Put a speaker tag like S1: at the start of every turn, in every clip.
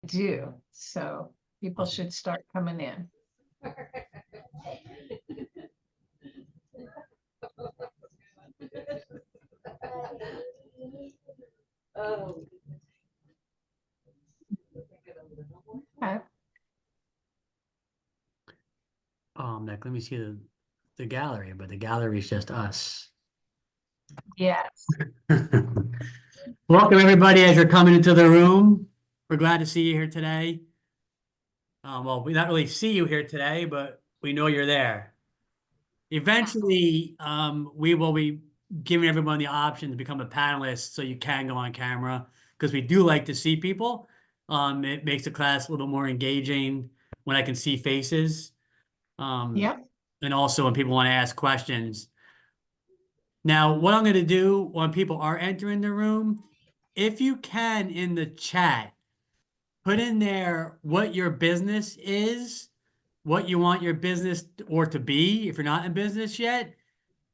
S1: do. So people
S2: Awesome.
S1: should start coming in. Okay.
S2: Nick, let me see the gallery, but the gallery is just us.
S1: Yes.
S2: Welcome, everybody, as you're coming into the room. We're glad to see you here today. Well, we not really see you here today, but we know you're there. Eventually, we will be giving everyone the option to become a panelist so you can go on camera because we do like to see people. It makes the class a little more engaging when I can see faces.
S1: Yep.
S2: And also when people want to ask questions. Now, what I'm going to do when people are entering the room, if you can in the chat, put in there what your business is, what you want your business or to be if you're not in business yet,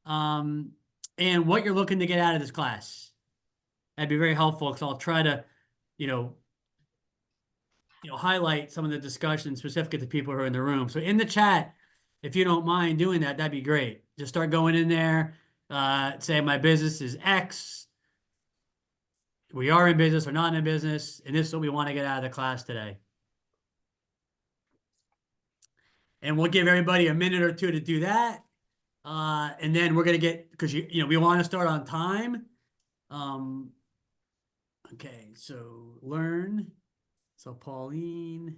S2: and what you're looking to get out of this class. That'd be very helpful because I'll try to, you know, highlight some of the discussion specific to people who are in the room. So in the chat, if you don't mind doing that, that'd be great. Just start going in there. Say my business is X. We are in business or not in business, and this is what we want to get out of the class today. And we'll give everybody a minute or two to do that. And then we're going to get, because we want to start on time. Okay, so learn. So Pauline,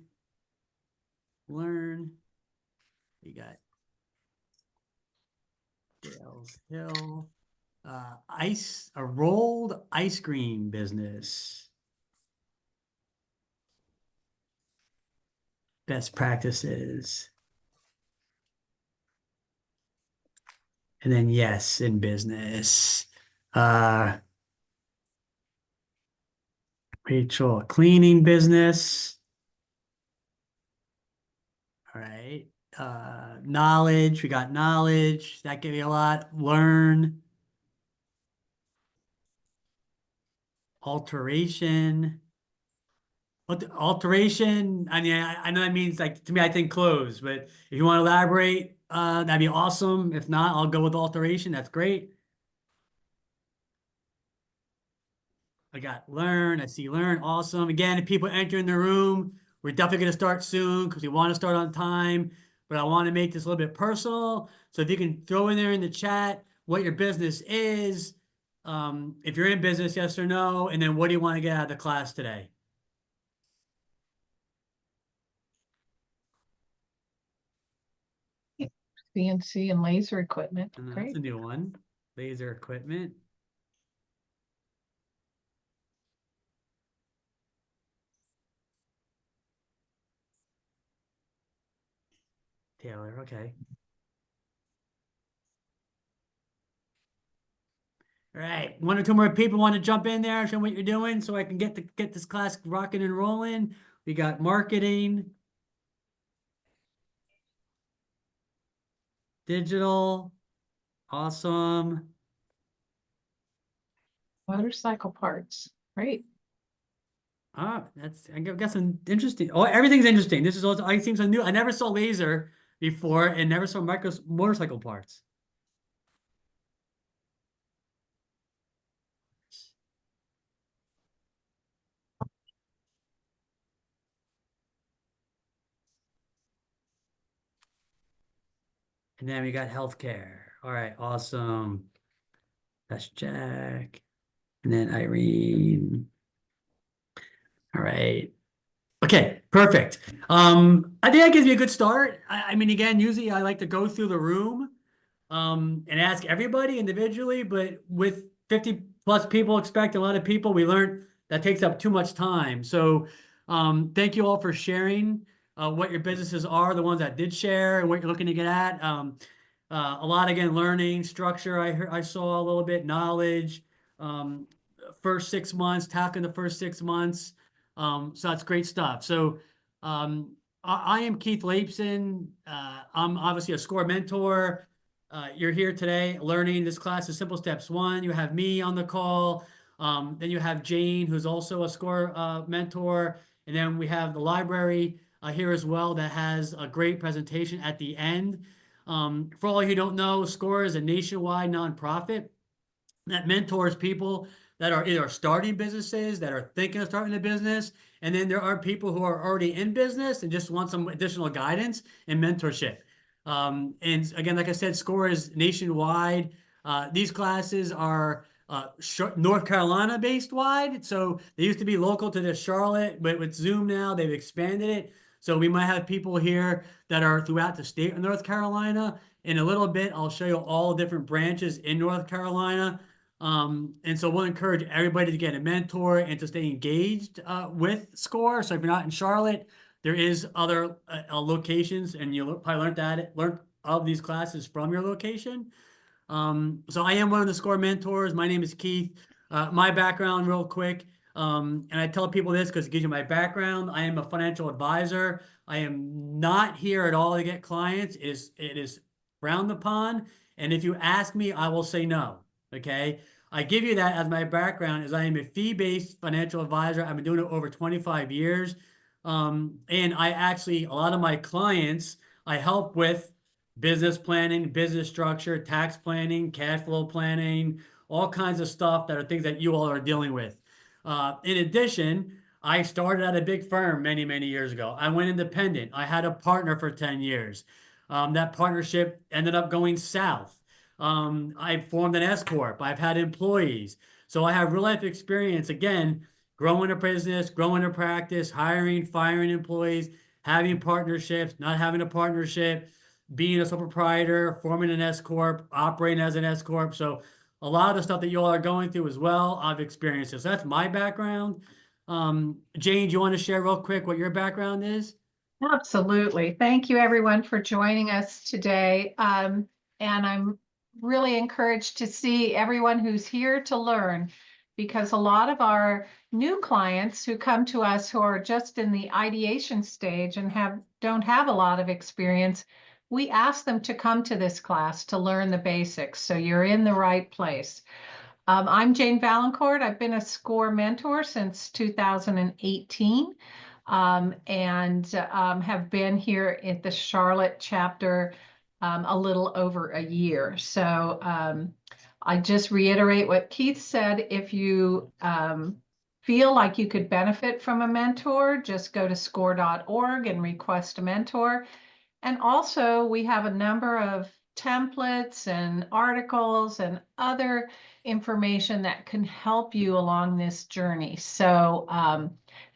S2: learn. We got Dale's Hill. A rolled ice cream business. Best practices. And then yes, in business. Rachel, cleaning business. All right. Knowledge, we got knowledge. That gave you a lot. Learn. Alteration. What the alteration? I mean, I know that means like to me, I think clothes, but if you want to elaborate, that'd be awesome. If not, I'll go with alteration. That's great. I got learn. I see learn. Awesome. Again, if people enter in the room, we're definitely going to start soon because we want to start on time. But I want to make this a little bit personal. So if you can throw in there in the chat what your business is, if you're in business, yes or no, and then what do you want to get out of the class today?
S1: CNC and laser equipment.
S2: And that's
S1: Great.
S2: a new one. Laser equipment. Taylor, okay. All right, one or two more people want to jump in there, show what you're doing, so I can get this class rocking and rolling. We got marketing, digital, awesome.
S1: Motorcycle parts. Great.
S2: I got some interesting. Oh, everything's interesting. This is also I seems so new. I never saw laser before and never saw motorcycle parts. And then we got healthcare. All right, awesome. That's Jack. And then Irene. All right. Okay, perfect. I think that gives me a good start. I mean, again, usually I like to go through the room and ask everybody individually, but with 50 plus people, expect a lot of people, we learned that takes up too much time. So thank you all for sharing what your businesses are, the ones that did share and what you're looking to get at. A lot, again, learning, structure, I saw a little bit, knowledge, first 6 months, tackling the first 6 months. So that's great stuff. So I am Keith Lapson. I'm obviously a SCORE mentor. You're here today learning this class is Simple Steps 1. You have me on the call. Then you have Jane, who's also a SCORE mentor. And then we have the library here as well that has a great presentation at the end. For all you who don't know, SCORE is a nationwide nonprofit that mentors people that are either starting businesses, that are thinking of starting a business, and then there are people who are already in business and just want some additional guidance and mentorship. And again, like I said, SCORE is nationwide. These classes are North Carolina based wide. So they used to be local to the Charlotte, but with Zoom now, they've expanded it. So we might have people here that are throughout the state of North Carolina. In a little bit, I'll show you all different branches in North Carolina. And so we'll encourage everybody to get a mentor and to stay engaged with SCORE. So if you're not in Charlotte, there is other locations, and you'll probably learn of these classes from your location. So I am one of the SCORE mentors. My name is Keith. My background, real quick, and I tell people this because it gives you my background. I am a financial advisor. I am not here at all to get clients. It is frowned upon. And if you ask me, I will say no. Okay. I give you that as my background, as I am a fee-based financial advisor. I've been doing it over 25 years. And I actually, a lot of my clients, I help with business planning, business structure, tax planning, cash flow planning, all kinds of stuff that are things that you all are dealing with. In addition, I started at a big firm many, many years ago. I went independent. I had a partner for 10 years. That partnership ended up going south. I formed an S Corp. I've had employees. So I have real life experience, again, growing a business, growing a practice, hiring, firing employees, having partnerships, not having a partnership, being a sole proprietor, forming an S Corp, operating as an S Corp. So a lot of the stuff that you all are going through as well, I've experienced it. So that's my background. Jane, do you want to share real quick what your background is?
S1: Absolutely. Thank you, everyone, for joining us today. And I'm really encouraged to see everyone who's here to learn, because a lot of our new clients who come to us who are just in the ideation stage and don't have a lot of experience, we ask them to come to this class to learn the basics. So you're in the right place. I'm Jane Valancourt. I've been a SCORE mentor since 2018, and have been here at the Charlotte chapter a little over a year. So I just reiterate what Keith said. If you feel like you could benefit from a mentor, just go to score.org and request a mentor. And also, we have a number of templates and articles and other information that can help you along this journey. So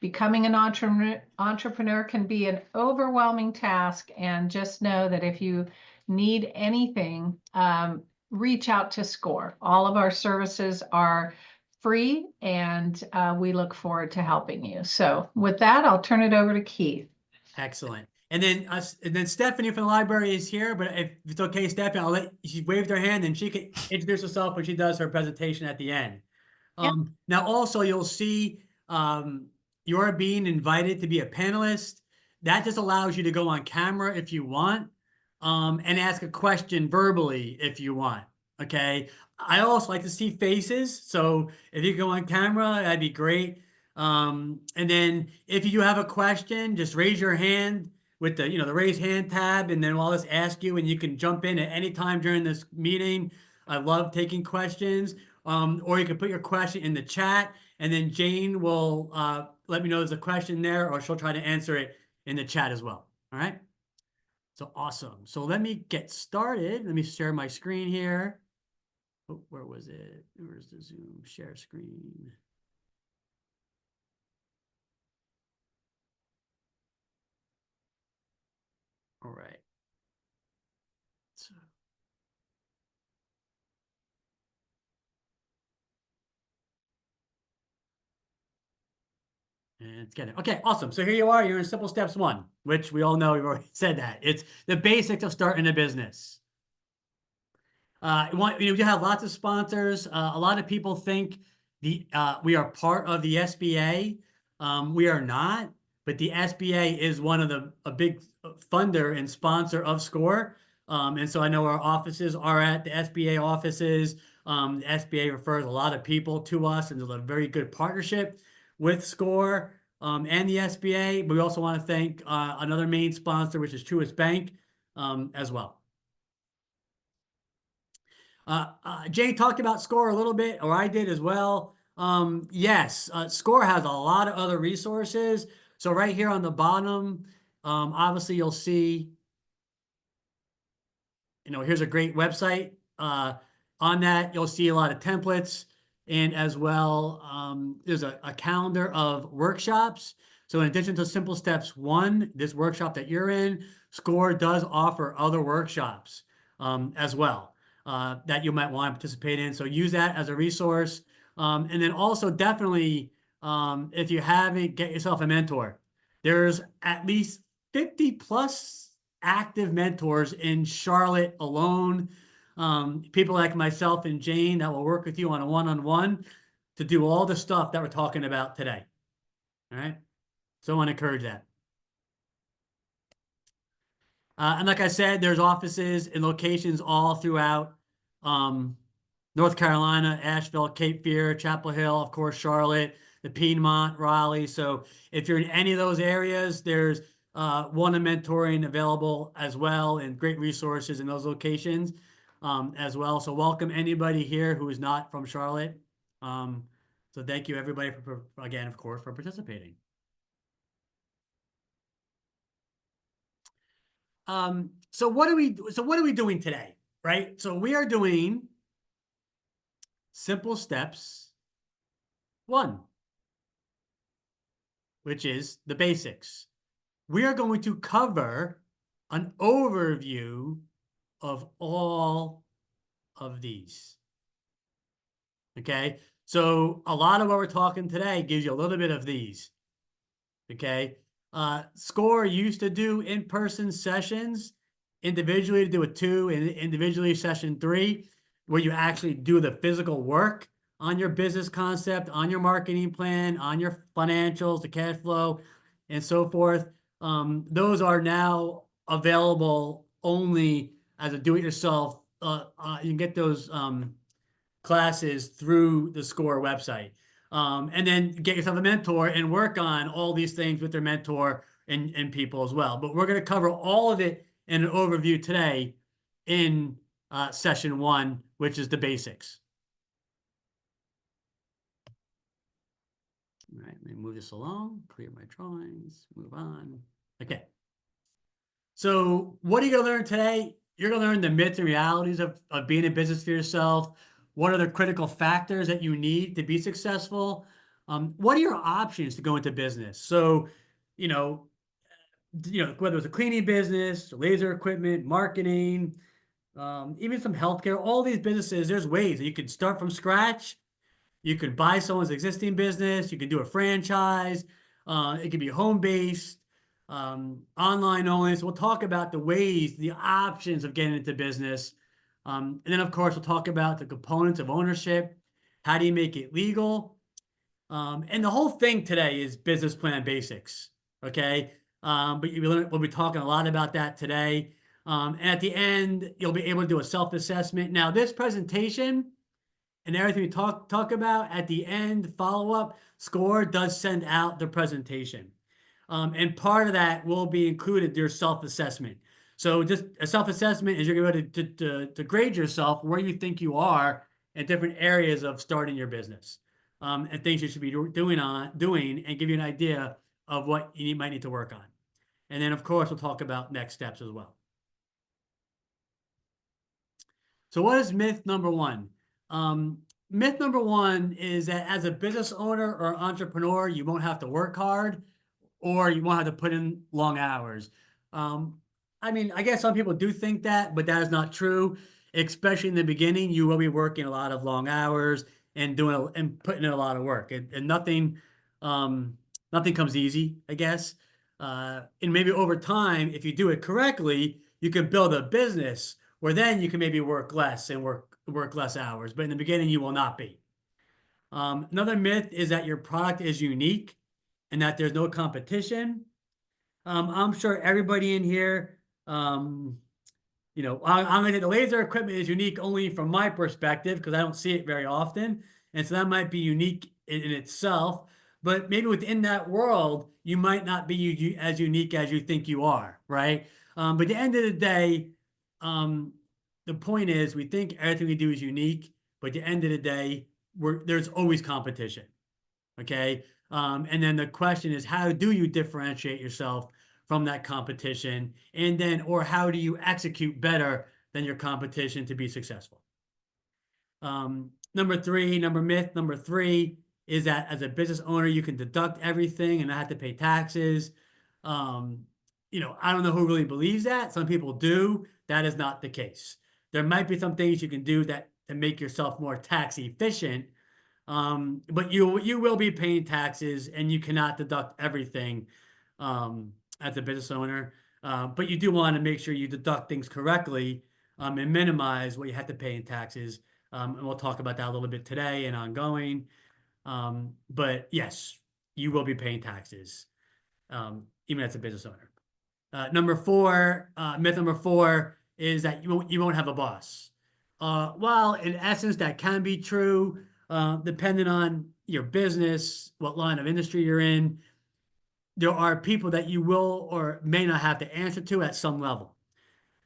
S1: becoming an entrepreneur can be an overwhelming task. And just know that if you need anything, reach out to SCORE. All of our services are free, and we look forward to helping you. So with that, I'll turn it over to Keith.
S2: Excellent. And then Stephanie from the library is here, but if it's okay, Stephanie, she waved her hand and she can introduce herself when she does her presentation at the end.
S1: Yep.
S2: Now also you'll see you're being invited to be a panelist. That just allows you to go on camera if you want, and ask a question verbally if you want. Okay. I also like to see faces. So if you go on camera, that'd be great. And then if you have a question, just raise your hand with the raise hand tab, and then I'll just ask you, and you can jump in at any time during this meeting. I love taking questions. Or you can put your question in the chat, and then Jane will let me know there's a question there, or she'll try to answer it in the chat as well. All right. So awesome. So let me get started. Let me share my screen here. Oh, where was it? Where's the Zoom share screen? All right. So, and it's getting okay. Awesome. So here you are. You're in Simple Steps 1, which we all know. We've already said that. It's the basics of starting a business. You have lots of sponsors. A lot of people think we are part of the SBA. We are not, but the SBA is one of a big funder and sponsor of SCORE. And so I know our offices are at the SBA offices. The SBA refers a lot of people to us, and there's a very good partnership with SCORE. and the SBA. But we also want to thank another main sponsor, which is Truist Bank, as well. Jay talked about SCORE a little bit, or I did as well. Yes, SCORE has a lot of other resources. So right here on the bottom, obviously you'll see, here's a great website. On that, you'll see a lot of templates, and as well, there's a calendar of workshops. So in addition to Simple Steps 1, this workshop that you're in, SCORE does offer other workshops as well that you might want to participate in. So use that as a resource. And then also definitely, if you haven't, get yourself a mentor. There's at least 50 plus active mentors in Charlotte alone. People like myself and Jane that will work with you on a one-on-one to do all the stuff that we're talking about today. All right. So I want to encourage that. And like I said, there's offices and locations all throughout North Carolina, Asheville, Cape Fear, Chapel Hill, of course, Charlotte, the Piedmont, Raleigh. So if you're in any of those areas, there's one mentoring available as well, and great resources in those locations as well. So welcome anybody here who is not from Charlotte. So thank you everybody for, again, of course, for participating. So what are we doing today, right? So we are doing Simple Steps 1, which is the basics. We are going to cover an overview of all of these. Okay, so a lot of what we're talking today gives you a little bit of these. Okay, SCORE used to do in-person sessions individually, to do it 2, and individually session 3, where you actually do the physical work on your business concept, on your marketing plan, on your financials, the cash flow, and so forth. Those are now available only as a do-it-yourself. You can get those classes through the SCORE website. And then get yourself a mentor and work on all these things with their mentor and people as well. But we're going to cover all of it in an overview today in session 1, which is the basics. All right, let me move this along, clear my drawings, move on. Okay. So what are you going to learn today? You're going to learn the myths and realities of being in business for yourself. What are the critical factors that you need to be successful? What are your options to go into business? So, whether it's a cleaning business, laser equipment, marketing, even some healthcare, all these businesses, there's ways that you can start from scratch. You could buy someone's existing business. You can do a franchise. It can be home-based, online only. So we'll talk about the ways, the options of getting into business. And then, of course, we'll talk about the components of ownership. How do you make it legal? And the whole thing today is business plan basics, okay? But we'll be talking a lot about that today. And at the end, you'll be able to do a self-assessment. Now, this presentation and everything we talk about at the end, follow-up, SCORE does send out the presentation. And part of that will be included your self-assessment. So just a self-assessment is you're going to grade yourself where you think you are in different areas of starting your business, and things you should be doing, and give you an idea of what you might need to work on. And then, of course, we'll talk about next steps as well. So what is myth number 1? Myth number 1 is that as a business owner or entrepreneur, you won't have to work hard, or you won't have to put in long hours. I mean, I guess some people do think that, but that is not true. Especially in the beginning, you will be working a lot of long hours and putting in a lot of work, and nothing comes easy, I guess. And maybe over time, if you do it correctly, you can build a business where then you can maybe work less and work less hours. But in the beginning, you will not be. Another myth is that your product is unique and that there's no competition. I'm sure everybody in here, I'm going to the laser equipment is unique only from my perspective because I don't see it very often. And so that might be unique in itself. but maybe within that world, you might not be as unique as you think you are, right? But at the end of the day, um, the point is we think everything we do is unique, but at the end of the day, there's always competition. Okay. And then the question is, how do you differentiate yourself from that competition? And then, or how do you execute better than your competition to be successful? Number three is that as a business owner, you can deduct everything and not have to pay taxes. Um, I don't know who really believes that. Some people do. That is not the case. There might be some things you can do that to make yourself more tax efficient, but you will be paying taxes and you cannot deduct everything as a business owner. But you do want to make sure you deduct things correctly and minimize what you have to pay in taxes. And we'll talk about that a little bit today and ongoing. But yes, you will be paying taxes even as a business owner. Myth number four is that you won't have a boss. While in essence that can be true, depending on your business, what line of industry you're in, there are people that you will or may not have to answer to at some level.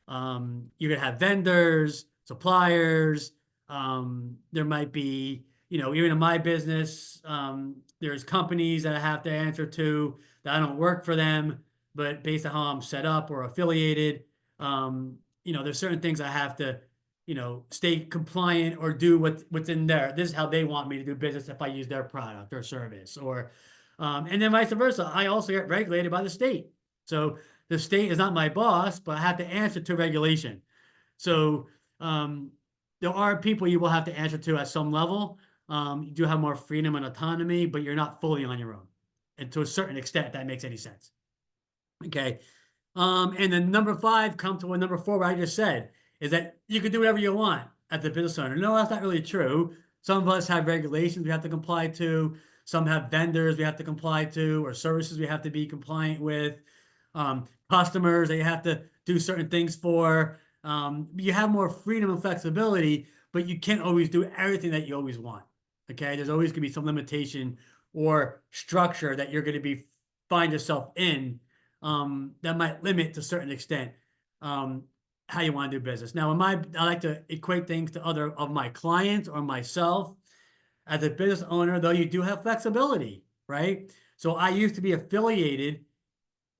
S2: You're gonna have vendors, suppliers. There might be, even in my business, there's companies that I have to answer to that I don't work for them, but based on how I'm set up or affiliated, there's certain things I have to, stay compliant or do what's in there. This is how they want me to do business if I use their product or service, and then vice versa. I also get regulated by the state. So the state is not my boss, but I have to answer to regulation. So there are people you will have to answer to at some level. You do have more freedom and autonomy, but you're not fully on your own. And to a certain extent, if that makes any sense. Okay. And then number five, come to what number four, what I just said, is that you can do whatever you want as a business owner. No, that's not really true. Some of us have regulations we have to comply to. Some have vendors we have to comply to, or services we have to be compliant with, customers that you have to do certain things for. You have more freedom and flexibility, but you can't always do everything that you always want. Okay, there's always going to be some limitation or structure that you're going to find yourself in that might limit to a certain extent how you want to do business. Now, I like to equate things to other of my clients or myself. As a business owner, though, you do have flexibility, right? So I used to be affiliated.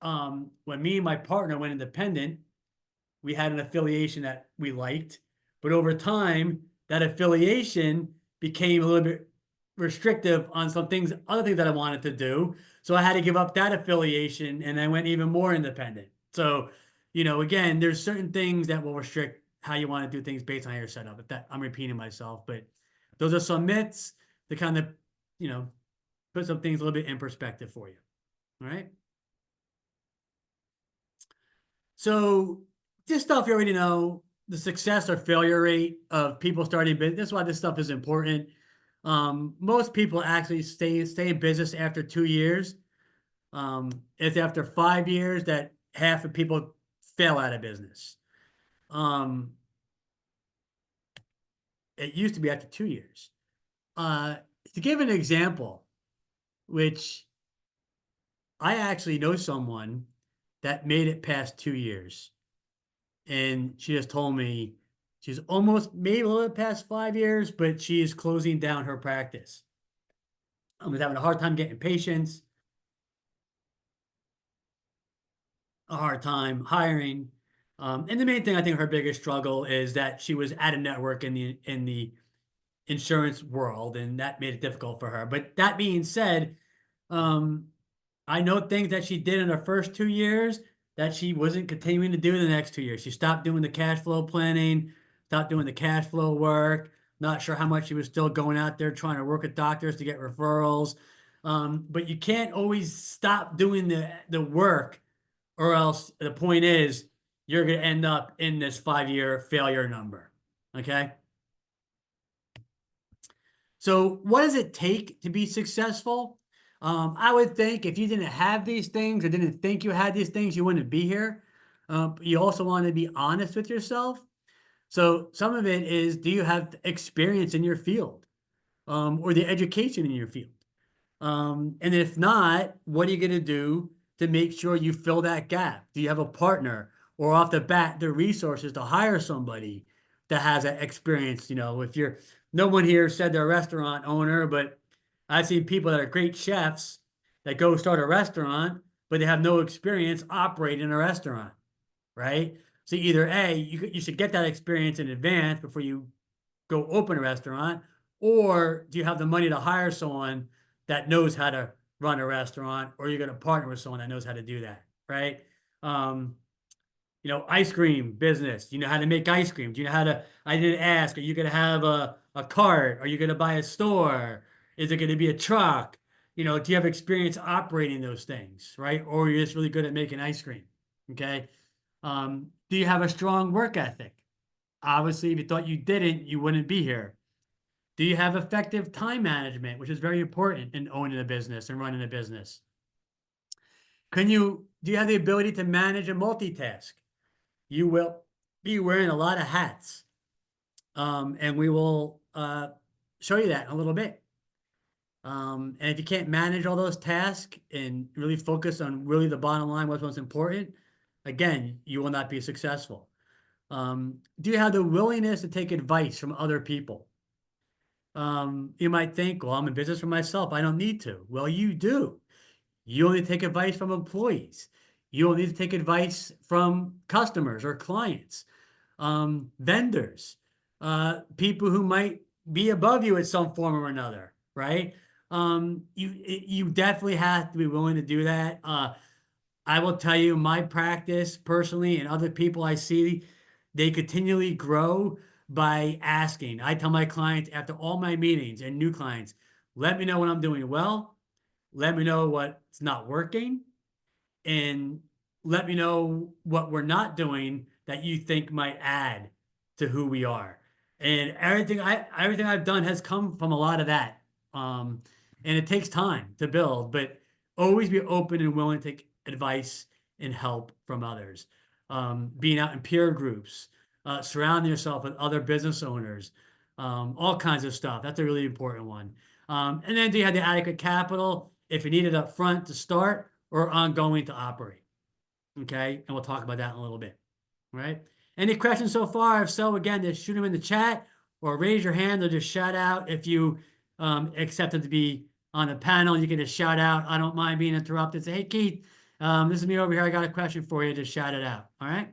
S2: When me and my partner went independent, we had an affiliation that we liked, but over time, that affiliation became a little bit restrictive on some things, other things that I wanted to do. So I had to give up that affiliation and I went even more independent. So, again, there's certain things that will restrict how you want to do things based on your setup. If that I'm repeating myself, but those are some myths to kind of, put some things a little bit in perspective for you. All right. So this stuff you already know, the success or failure rate of people starting business. That's why this stuff is important. Most people actually stay in business after 2 years. It's after 5 years that half of people fail out of business. It used to be after 2 years. To give an example, which I actually know someone that made it past 2 years. And she just told me she's almost made a little past 5 years, but she is closing down her practice. I was having a hard time getting patients, a hard time hiring. And the main thing I think her biggest struggle is that she was at a network in the insurance world, and that made it difficult for her. But that being said, I know things that she did in her first 2 years that she wasn't continuing to do in the next 2 years. She stopped doing the cash flow planning, stopped doing the cash flow work. Not sure how much she was still going out there trying to work with doctors to get referrals. But you can't always stop doing the work, or else the point is you're going to end up in this 5-year failure number. Okay. So what does it take to be successful? I would think if you didn't have these things or didn't think you had these things, you wouldn't be here. You also want to be honest with yourself. So some of it is, do you have experience in your field or the education in your field? And if not, what are you going to do to make sure you fill that gap? Do you have a partner, or off the bat, the resources to hire somebody that has that experience? If you're, no one here said they're a restaurant owner, but I've seen people that are great chefs that go start a restaurant, but they have no experience operating a restaurant, right? So either A, you should get that experience in advance before you go open a restaurant, or do you have the money to hire someone that knows how to run a restaurant, or you're going to partner with someone that knows how to do that, right? Um, Ice cream business. Do you know how to make ice cream? Do you know how to? I didn't ask. Are you going to have a cart? Are you going to buy a store? Is it going to be a truck? Do you have experience operating those things, right? Or you're just really good at making ice cream? Okay. Do you have a strong work ethic? Obviously, if you thought you didn't, you wouldn't be here. Do you have effective time management, which is very important in owning a business and running a business? Do you have the ability to manage and multitask? You will be wearing a lot of hats. And we will show you that in a little bit. And if you can't manage all those tasks and really focus on really the bottom line, what's most important, again, you will not be successful. Do you have the willingness to take advice from other people? You might think, well, I'm in business for myself. I don't need to. Well, you do. You only take advice from employees. You only need to take advice from customers or clients, vendors, people who might be above you in some form or another, right? You definitely have to be willing to do that. I will tell you, my practice personally and other people I see, they continually grow by asking. I tell my clients after all my meetings and new clients, let me know when I'm doing well, let me know what's not working, and let me know what we're not doing that you think might add to who we are. And everything I've done has come from a lot of that. Um, and it takes time to build, but always be open and willing to take advice and help from others. Being out in peer groups, surrounding yourself with other business owners, all kinds of stuff. That's a really important one. And then do you have the adequate capital if you need it up front to start or ongoing to operate? Okay, and we'll talk about that in a little bit. All right. Any questions so far? If so, again, just shoot them in the chat or raise your hand or just shout out if you accepted to be on the panel. You can just shout out. I don't mind being interrupted. Say, hey, Keith, this is me over here. I got a question for you. Just shout it out. All right.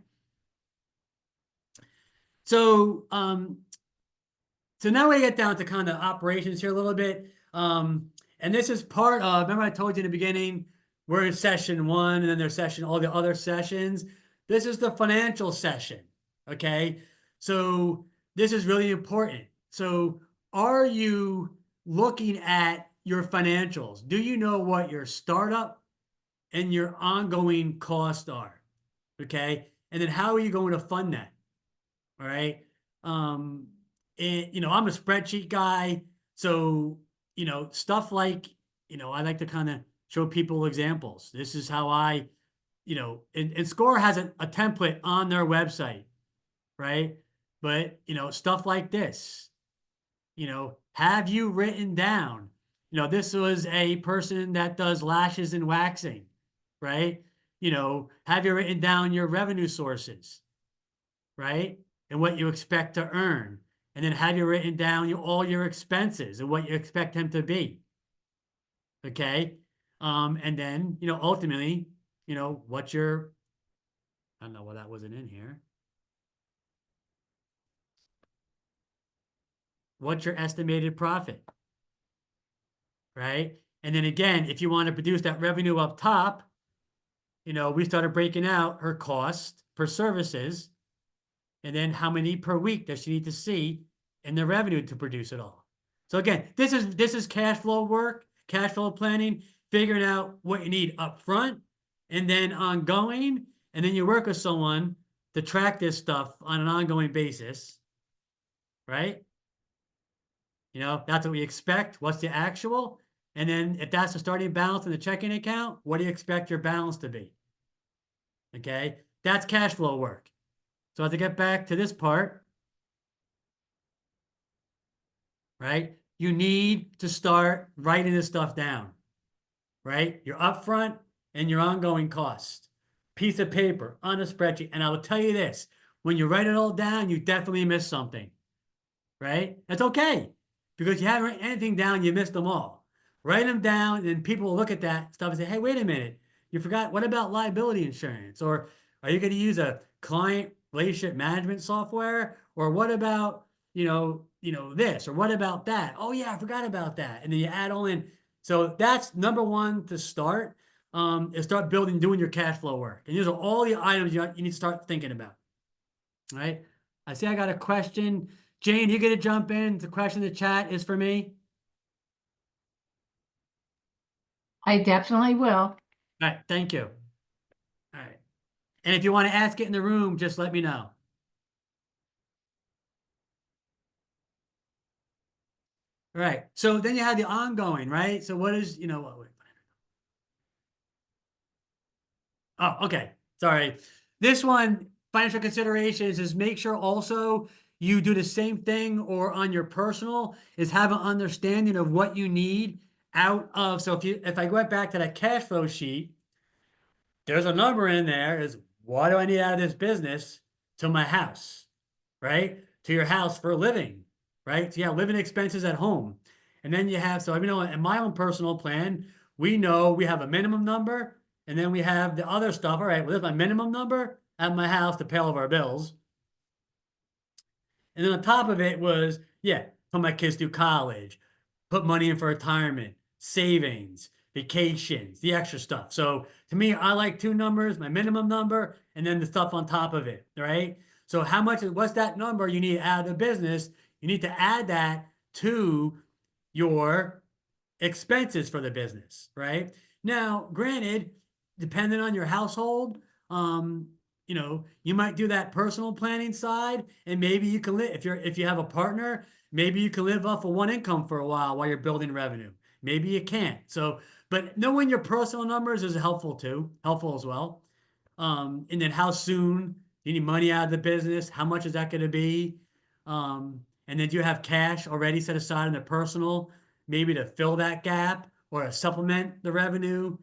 S2: So, so now we get down to kind of operations here a little bit. And this is part of, remember I told you in the beginning, we're in session one and then there's all the other sessions. This is the financial session, okay? So this is really important. So are you looking at your financials? Do you know what your startup and your ongoing costs are, okay? And then how are you going to fund that, all right? I'm a spreadsheet guy, so stuff like I like to kind of show people examples. This is how and Score has a template on their website, right? But stuff like this, have you written down? This was a person that does lashes and waxing, right? Have you written down your revenue sources, right? And what you expect to earn. And then have you written down all your expenses and what you expect them to be. Okay. And then, ultimately, what your, I don't know why that wasn't in here. What's your estimated profit? Right. And then again, if you want to produce that revenue up top, we started breaking out her cost per services and then how many per week does she need to see in the revenue to produce it all. So again, this is cash flow work, cash flow planning, figuring out what you need up front and then ongoing, and then you work with someone to track this stuff on an ongoing basis, right? That's what we expect. What's the actual? And then if that's the starting balance in the checking account, what do you expect your balance to be? Okay, that's cash flow work. So to get back to this part, right, you need to start writing this stuff down. right? Your upfront and your ongoing cost. Piece of paper on a spreadsheet. And I will tell you this, when you write it all down, you definitely miss something, right? That's okay because you haven't written anything down, you missed them all. Write them down, and people will look at that stuff and say, hey, wait a minute, you forgot, what about liability insurance? Or are you going to use a client relationship management software? Or what about, this, or what about that? Oh yeah, I forgot about that. And then you add all in. So that's number one to start, is start doing your cash flow work. And these are all the items you need to start thinking about. All right. I see I got a question. Jane, you get to jump in. The question in the chat is for me.
S1: I definitely will.
S2: All right. Thank you. All right. And if you want to ask it in the room, just let me know. All right. So then you have the ongoing, right? So what is, oh, okay. Sorry. This one, financial considerations, is make sure also you do the same thing or on your personal is have an understanding of what you need out of. So if I go back to that cash flow sheet, there's a number in there is what do I need out of this business to my house, right? To your house for a living, right? So yeah, living expenses at home. And then you have, so in my own personal plan, we know we have a minimum number and then we have the other stuff. All right, well, there's my minimum number at my house to pay all of our bills. And then on top of it was, yeah, put my kids through college, put money in for retirement, savings, vacations, the extra stuff. So to me, I like two numbers, my minimum number, and then the stuff on top of it, right? So what's that number you need out of the business? You need to add that to your expenses for the business, right? Now, granted, depending on your household, um, you might do that personal planning side, and maybe you can live if you have a partner, maybe you can live off of one income for a while you're building revenue. Maybe you can't. So, but knowing your personal numbers is helpful as well. And then how soon you need money out of the business? How much is that going to be? And then do you have cash already set aside in the personal, maybe to fill that gap or to supplement the revenue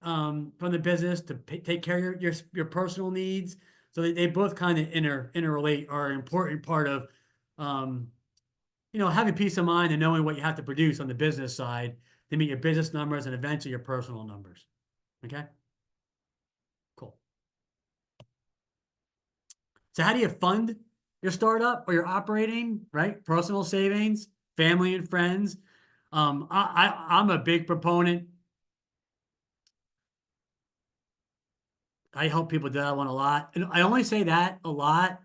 S2: from the business to take care of your personal needs? So they both kind of interrelate, are an important part of um, having peace of mind and knowing what you have to produce on the business side to meet your business numbers and eventually your personal numbers. Okay, cool. So how do you fund your startup or your operating, right? Personal savings, family and friends. I'm a big proponent. I help people do that one a lot. And I only say that a lot.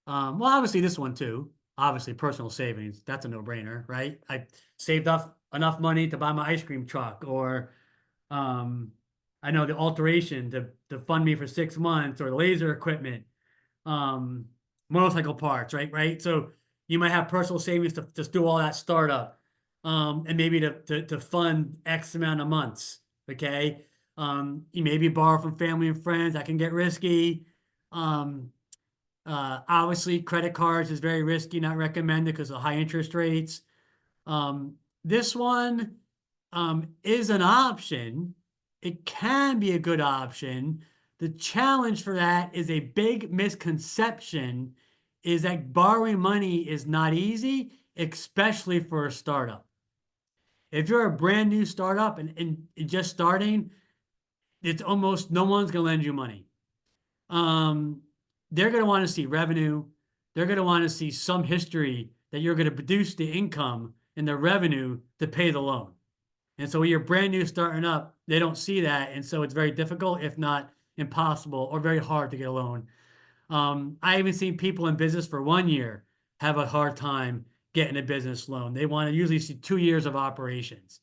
S2: Well, obviously this one too. Obviously personal savings. That's a no-brainer, right? I saved up enough money to buy my ice cream truck, or I know the alteration to fund me for 6 months, or the laser equipment, um, motorcycle parts, right? So you might have personal savings to just do all that startup, and maybe to fund X amount of months. Okay. You maybe borrow from family and friends. That can get risky. Um, Obviously, credit cards is very risky, not recommended because of high interest rates. This one is an option. It can be a good option. The challenge for that is a big misconception is that borrowing money is not easy, especially for a startup. If you're a brand new startup and just starting, it's almost no one's going to lend you money. Um, they're going to want to see revenue. They're going to want to see some history that you're going to produce the income and the revenue to pay the loan. And so when you're brand new starting up, they don't see that. And so it's very difficult, if not impossible, or very hard to get a loan. I even seen people in business for 1 year have a hard time getting a business loan. They want to usually see 2 years of operations,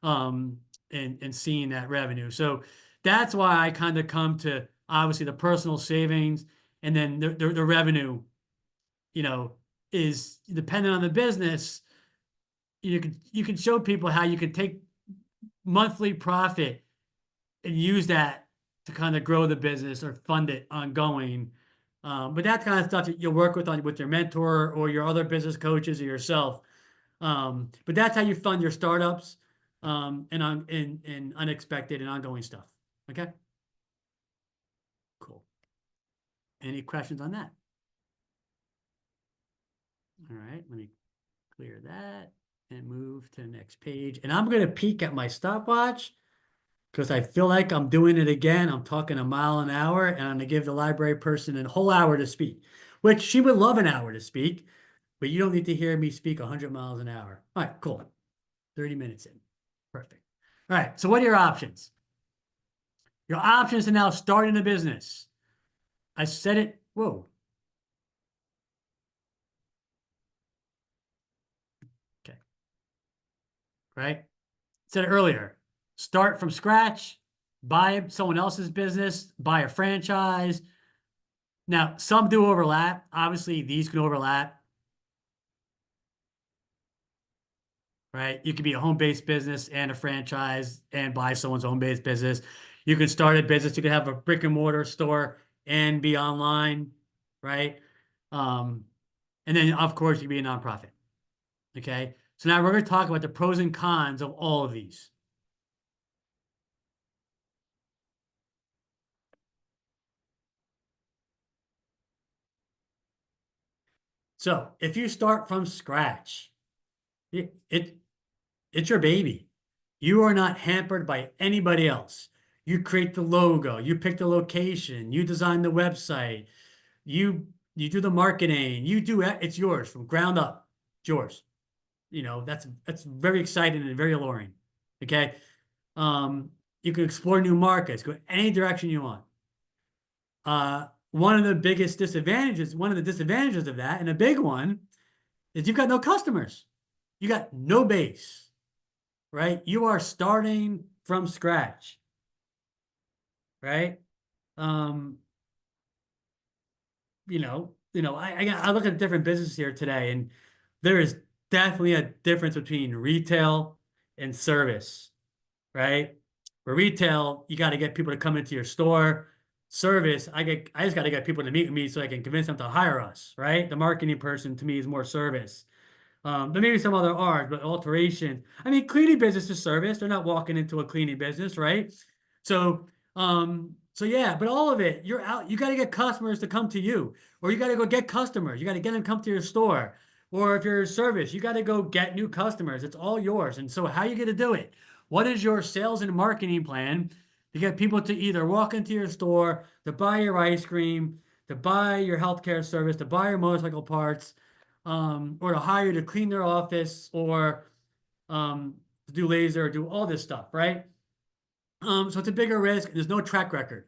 S2: um, and seeing that revenue. So that's why I kind of come to obviously the personal savings, and then the revenue, is dependent on the business. You can show people how you can take monthly profit and use that to kind of grow the business or fund it ongoing. But that kind of stuff that you'll work with your mentor or your other business coaches or yourself. But that's how you fund your startups. and unexpected and ongoing stuff. Okay. Cool. Any questions on that? All right, let me clear that and move to the next page. And I'm going to peek at my stopwatch because I feel like I'm doing it again. I'm talking a mile an hour, and I'm going to give the library person a whole hour to speak, which she would love an hour to speak, but you don't need to hear me speak 100 miles an hour. All right, cool. 30 minutes in. Perfect. All right, so what are your options? Your options are now starting a business. I said it. Whoa. Okay. Right? Said it earlier. Start from scratch, buy someone else's business, buy a franchise. Now, some do overlap. Obviously, these can overlap, right? You could be a home-based business and a franchise and buy someone's home-based business. You can start a business. You can have a brick and mortar store and be online, right? And then, of course, you can be a nonprofit. Okay. So now we're going to talk about the pros and cons of all of these. So if you start from scratch, it's your baby. You are not hampered by anybody else. You create the logo, you pick the location, you design the website, you do the marketing, you do it, it's yours from ground up. It's yours. You know, that's very exciting and very alluring. Okay. Um, you can explore new markets, go any direction you want. One of the biggest disadvantages, one of the disadvantages of that, and a big one, is you've got no customers. You got no base, right? You are starting from scratch, right? Um, I look at different businesses here today, and there is definitely a difference between retail and service, right? For retail, you got to get people to come into your store. Service, I just got to get people to meet with me so I can convince them to hire us, right? The marketing person to me is more service. There may be some other art, but alteration. I mean, cleaning business is service. They're not walking into a cleaning business, right? So, so yeah, but all of it, you're out. You got to get customers to come to you, or you got to go get customers. You got to get them to come to your store, or if you're a service, you got to go get new customers. It's all yours. And so, how are you going to do it? What is your sales and marketing plan to get people to either walk into your store, to buy your ice cream, to buy your healthcare service, to buy your motorcycle parts? Or to hire to clean their office or to do laser or do all this stuff, right? So it's a bigger risk. There's no track record,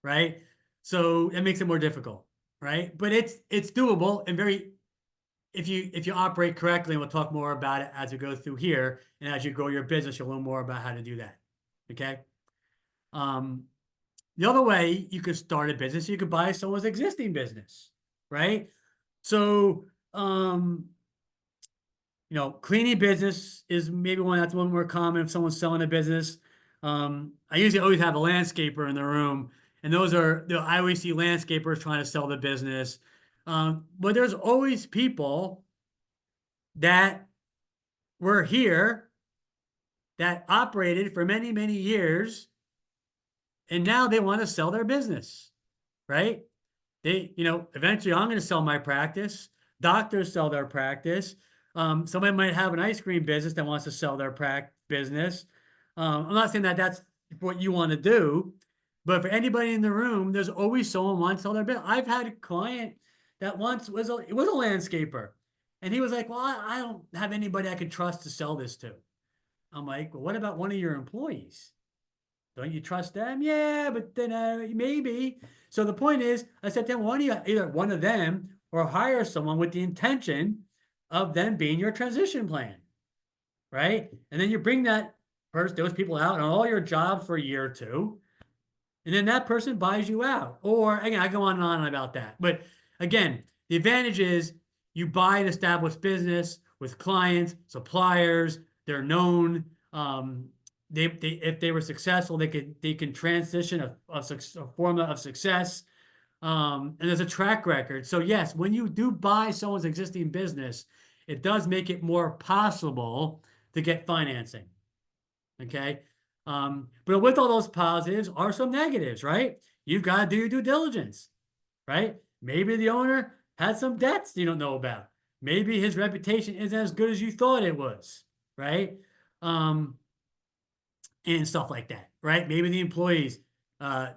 S2: right? So it makes it more difficult, right? But it's doable and very if you operate correctly, and we'll talk more about it as we go through here, and as you grow your business, you'll learn more about how to do that. Okay. Um, the other way you could start a business, you could buy someone's existing business, right? So cleaning business is maybe one that's a little more common if someone's selling a business. I usually always have a landscaper in the room, and I always see landscapers trying to sell the business. But there's always people that were here that operated for many, many years, and now they want to sell their business, right? Eventually I'm going to sell my practice. Doctors sell their practice. Somebody might have an ice cream business that wants to sell their business. I'm not saying that that's what you want to do, but for anybody in the room, there's always someone who wants to sell their business. I've had a client that once was a landscaper, and he was like, "Well, I don't have anybody I can trust to sell this to." I'm like, "Well, what about one of your employees? Don't you trust them?" "Yeah, but then maybe." So the point is, I said to him, "Why don't you either one of them or hire someone with the intention of them being your transition plan, right? And then you bring those people out on all your jobs for a year or two, and then that person buys you out." Or again, I go on and on about that. But again, the advantage is you buy an established business with clients, suppliers, they're known. They if they were successful, they can transition a formula of success. And there's a track record. So yes, when you do buy someone's existing business, it does make it more possible to get financing. Okay. But with all those positives are some negatives, right? You've got to do your due diligence, right? Maybe the owner had some debts you don't know about. Maybe his reputation isn't as good as you thought it was, right? Um, and stuff like that, right? Maybe the employees uh,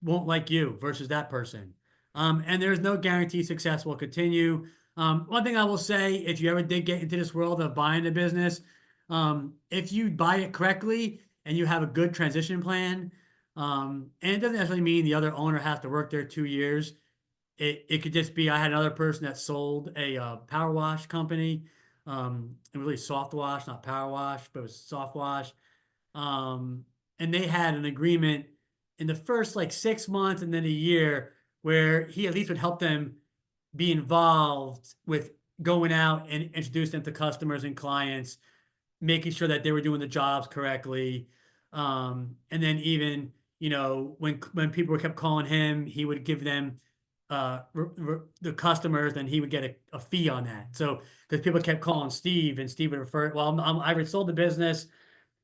S2: won't like you versus that person. And there's no guarantee success will continue. One thing I will say, if you ever did get into this world of buying a business, if you buy it correctly and you have a good transition plan, and it doesn't necessarily mean the other owner has to work there 2 years. It could just be I had another person that sold a power wash company, and really soft wash, not power wash, but it was soft wash. Um, and they had an agreement in the first like 6 months and then a year where he at least would help them be involved with going out and introduce them to customers and clients, making sure that they were doing the jobs correctly. And then even, when people kept calling him, he would give them the customers, then he would get a fee on that. So because people kept calling Steve, and Steve would refer, well, I already sold the business.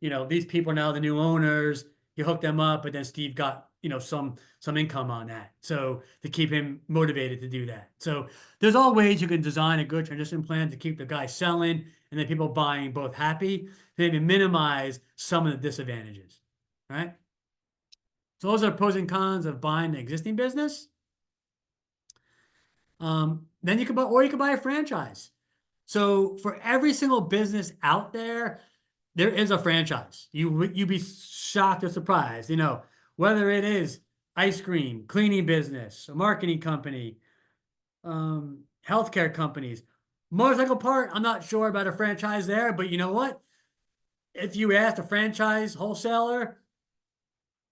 S2: These people are now the new owners. You hook them up, but then Steve got, some income on that. So to keep him motivated to do that. So there's all ways you can design a good transition plan to keep the guy selling and the people buying both happy, to maybe minimize some of the disadvantages. Right? So those are pros and cons of buying an existing business. Then you can buy, or you can buy a franchise. So for every single business out there is a franchise. You'd be shocked or surprised, whether it is ice cream, cleaning business, a marketing company, healthcare companies, motorcycle part. I'm not sure about a franchise there, but you know what? If you ask a franchise wholesaler,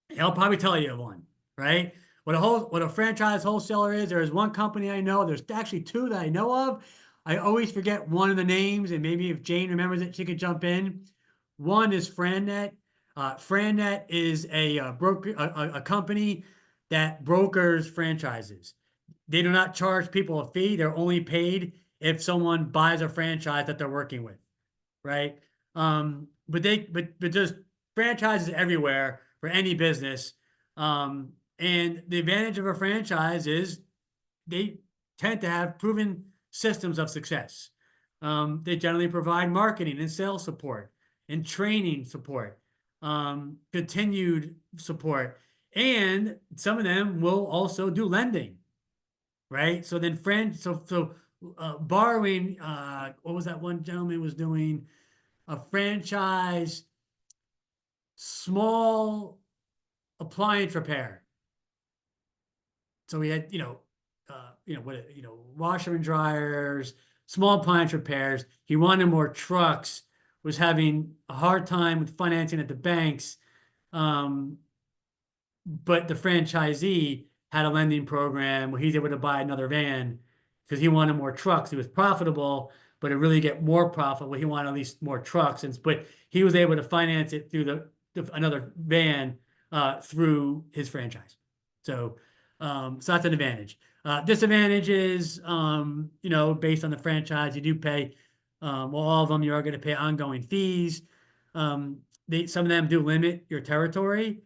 S2: he'll probably tell you one, right? What a franchise wholesaler is, there is one company I know. There's actually two that I know of. I always forget one of the names, and maybe if Jane remembers it, she could jump in. One is FranNet. FranNet is a broker, a company that brokers franchises. They do not charge people a fee. They're only paid if someone buys a franchise that they're working with, right? But there's franchises everywhere for any business. And the advantage of a franchise is they tend to have proven systems of success. They generally provide marketing and sales support and training support, continued support, and some of them will also do lending, right? So then, borrowing. What was that one gentleman was doing? A franchise, small appliance repair. So we had, washer and dryers, small appliance repairs. He wanted more trucks, was having a hard time with financing at the banks. Um, but the franchisee had a lending program where he's able to buy another van because he wanted more trucks. He was profitable, but to really get more profitable, he wanted at least more trucks. But he was able to finance it through another van through his franchise. So that's an advantage. Disadvantage is, based on the franchise, you do pay, all of them, you are going to pay ongoing fees. Some of them do limit your territory,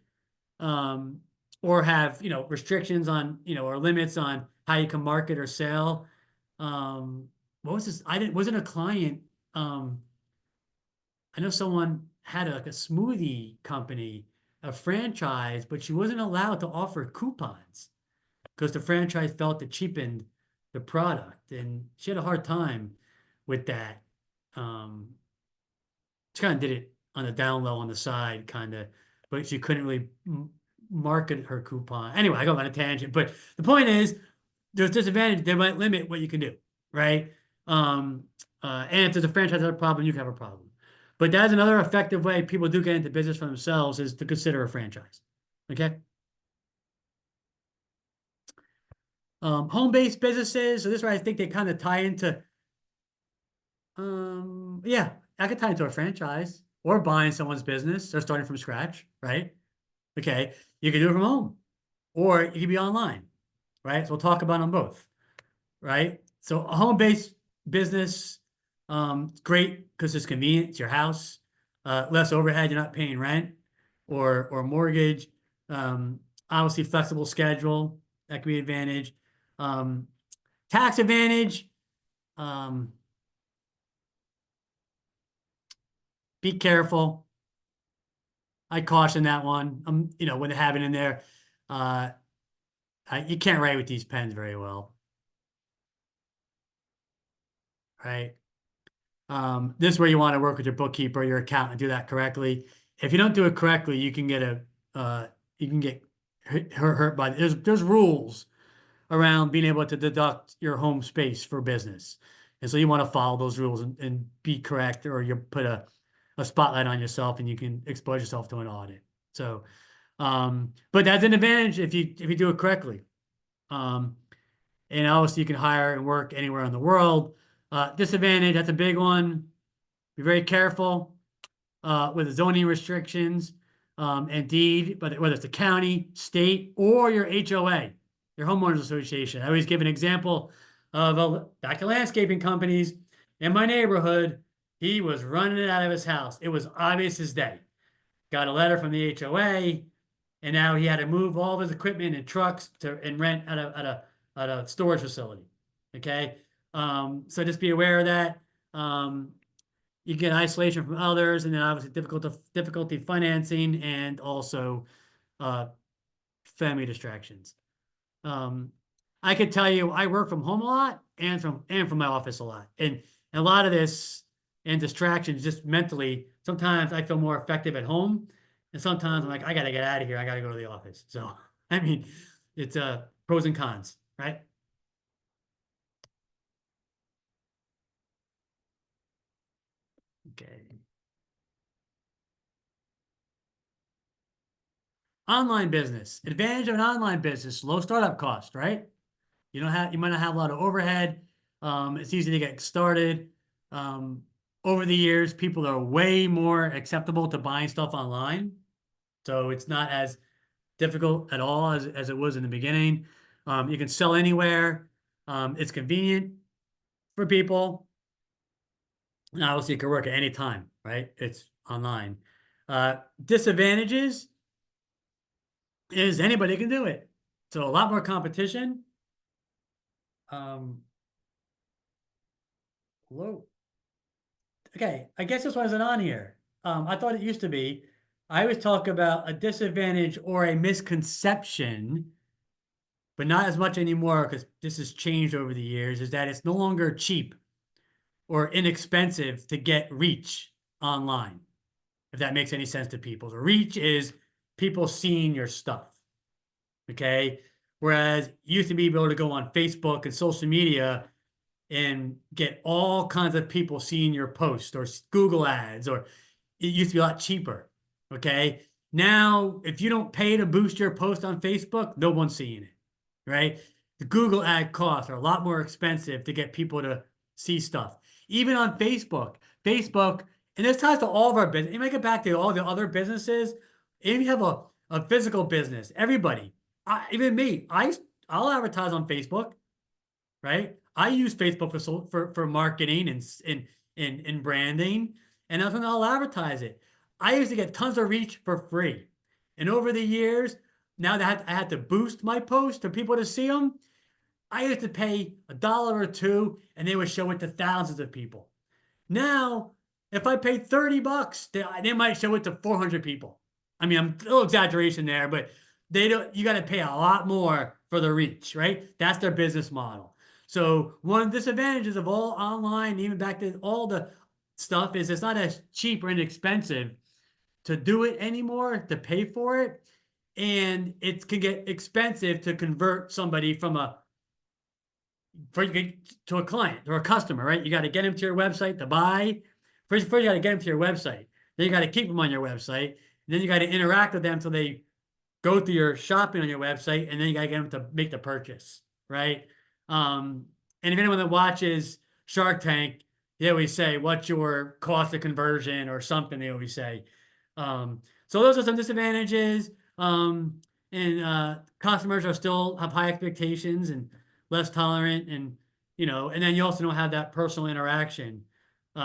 S2: um, or have, restrictions on, or limits on how you can market or sell. What was this? Wasn't a client. I know someone had like a smoothie company, a franchise, but she wasn't allowed to offer coupons because the franchise felt it cheapened the product, and she had a hard time with that. Um, she kind of did it on the down low on the side, kind of, but she couldn't really market her coupon. Anyway, I go on a tangent, but the point is, there's disadvantage. They might limit what you can do, right? And if there's a franchise has a problem, you can have a problem. But that's another effective way people do get into business for themselves is to consider a franchise. Okay. Home-based businesses. So this is where I think they kind of tie into. Yeah, I could tie into a franchise or buying someone's business or starting from scratch, right? Okay, you can do it from home, or you can be online, right? So we'll talk about them both, right? So a home-based business, it's great because it's convenient. It's your house. less overhead, you're not paying rent or mortgage. Um, Obviously flexible schedule, that could be an advantage. Um, Tax advantage, um, be careful. I caution that one. When they have it in there, uh, you can't write with these pens very well, right? This is where you want to work with your bookkeeper, your accountant, do that correctly. If you don't do it correctly, you can get you can get hurt by, there's rules around being able to deduct your home space for business. And so you want to follow those rules and be correct, or you put a spotlight on yourself and you can expose yourself to an audit. So, but that's an advantage if you do it correctly. Um, and obviously you can hire and work anywhere in the world. Disadvantage, that's a big one. Be very careful with the zoning restrictions, and deed, whether it's the county, state, or your HOA, your homeowners association. I always give an example of back in landscaping companies in my neighborhood. He was running it out of his house. It was obvious as day. Got a letter from the HOA, and now he had to move all of his equipment and trucks and rent at a storage facility. Okay, so just be aware of that. You get isolation from others, and then obviously difficulty financing, and also uh, family distractions. Um, I could tell you, I work from home a lot and from my office a lot, and a lot of this and distractions just mentally. Sometimes I feel more effective at home, and sometimes I'm like, I got to get out of here. I got to go to the office. So, I mean, it's pros and cons, right? Okay. Online business. Advantage of an online business, low startup cost, right? You might not have a lot of overhead. It's easy to get started. Um, Over the years, people are way more acceptable to buying stuff online. So it's not as difficult at all as it was in the beginning. You can sell anywhere. It's convenient for people. And obviously, you can work at any time, right? It's online. Disadvantages is anybody can do it. So a lot more competition. Um, Whoa. Okay, I guess this one isn't on here. I thought it used to be. I always talk about a disadvantage or a misconception, but not as much anymore because this has changed over the years, is that it's no longer cheap or inexpensive to get reach online, if that makes any sense to people. The reach is people seeing your stuff, okay? Whereas you used to be able to go on Facebook and social media and get all kinds of people seeing your post, or Google ads, or it used to be a lot cheaper. Okay. Now, if you don't pay to boost your post on Facebook, no one's seeing it. Right. The Google ad costs are a lot more expensive to get people to see stuff. Even on Facebook, and this ties to all of our business. You make it back to all the other businesses. If you have a physical business, everybody, even me, I'll advertise on Facebook, right? I use Facebook for marketing and branding, and that's when I'll advertise it. I used to get tons of reach for free, and over the years, now that I had to boost my posts for people to see them, I used to pay $1 or $2, and they would show it to thousands of people. Now, if I pay $30, they might show it to 400 people. I mean, I'm a little exaggeration there, but they don't. You got to pay a lot more for the reach, right? That's their business model. So one of the disadvantages of all online, even back to all the stuff, is it's not as cheap or inexpensive to do it anymore, to pay for it, and it can get expensive to convert somebody from to a client or a customer, right? You got to get them to your website to buy. First you got to get them to your website. Then you got to keep them on your website. Then you got to interact with them so they go through your shopping on your website, and then you got to get them to make the purchase, right? And if anyone that watches Shark Tank, they always say, "What's your cost of conversion?" or something. They always say. So those are some disadvantages. And customers are still have high expectations and less tolerant, and then you also don't have that personal interaction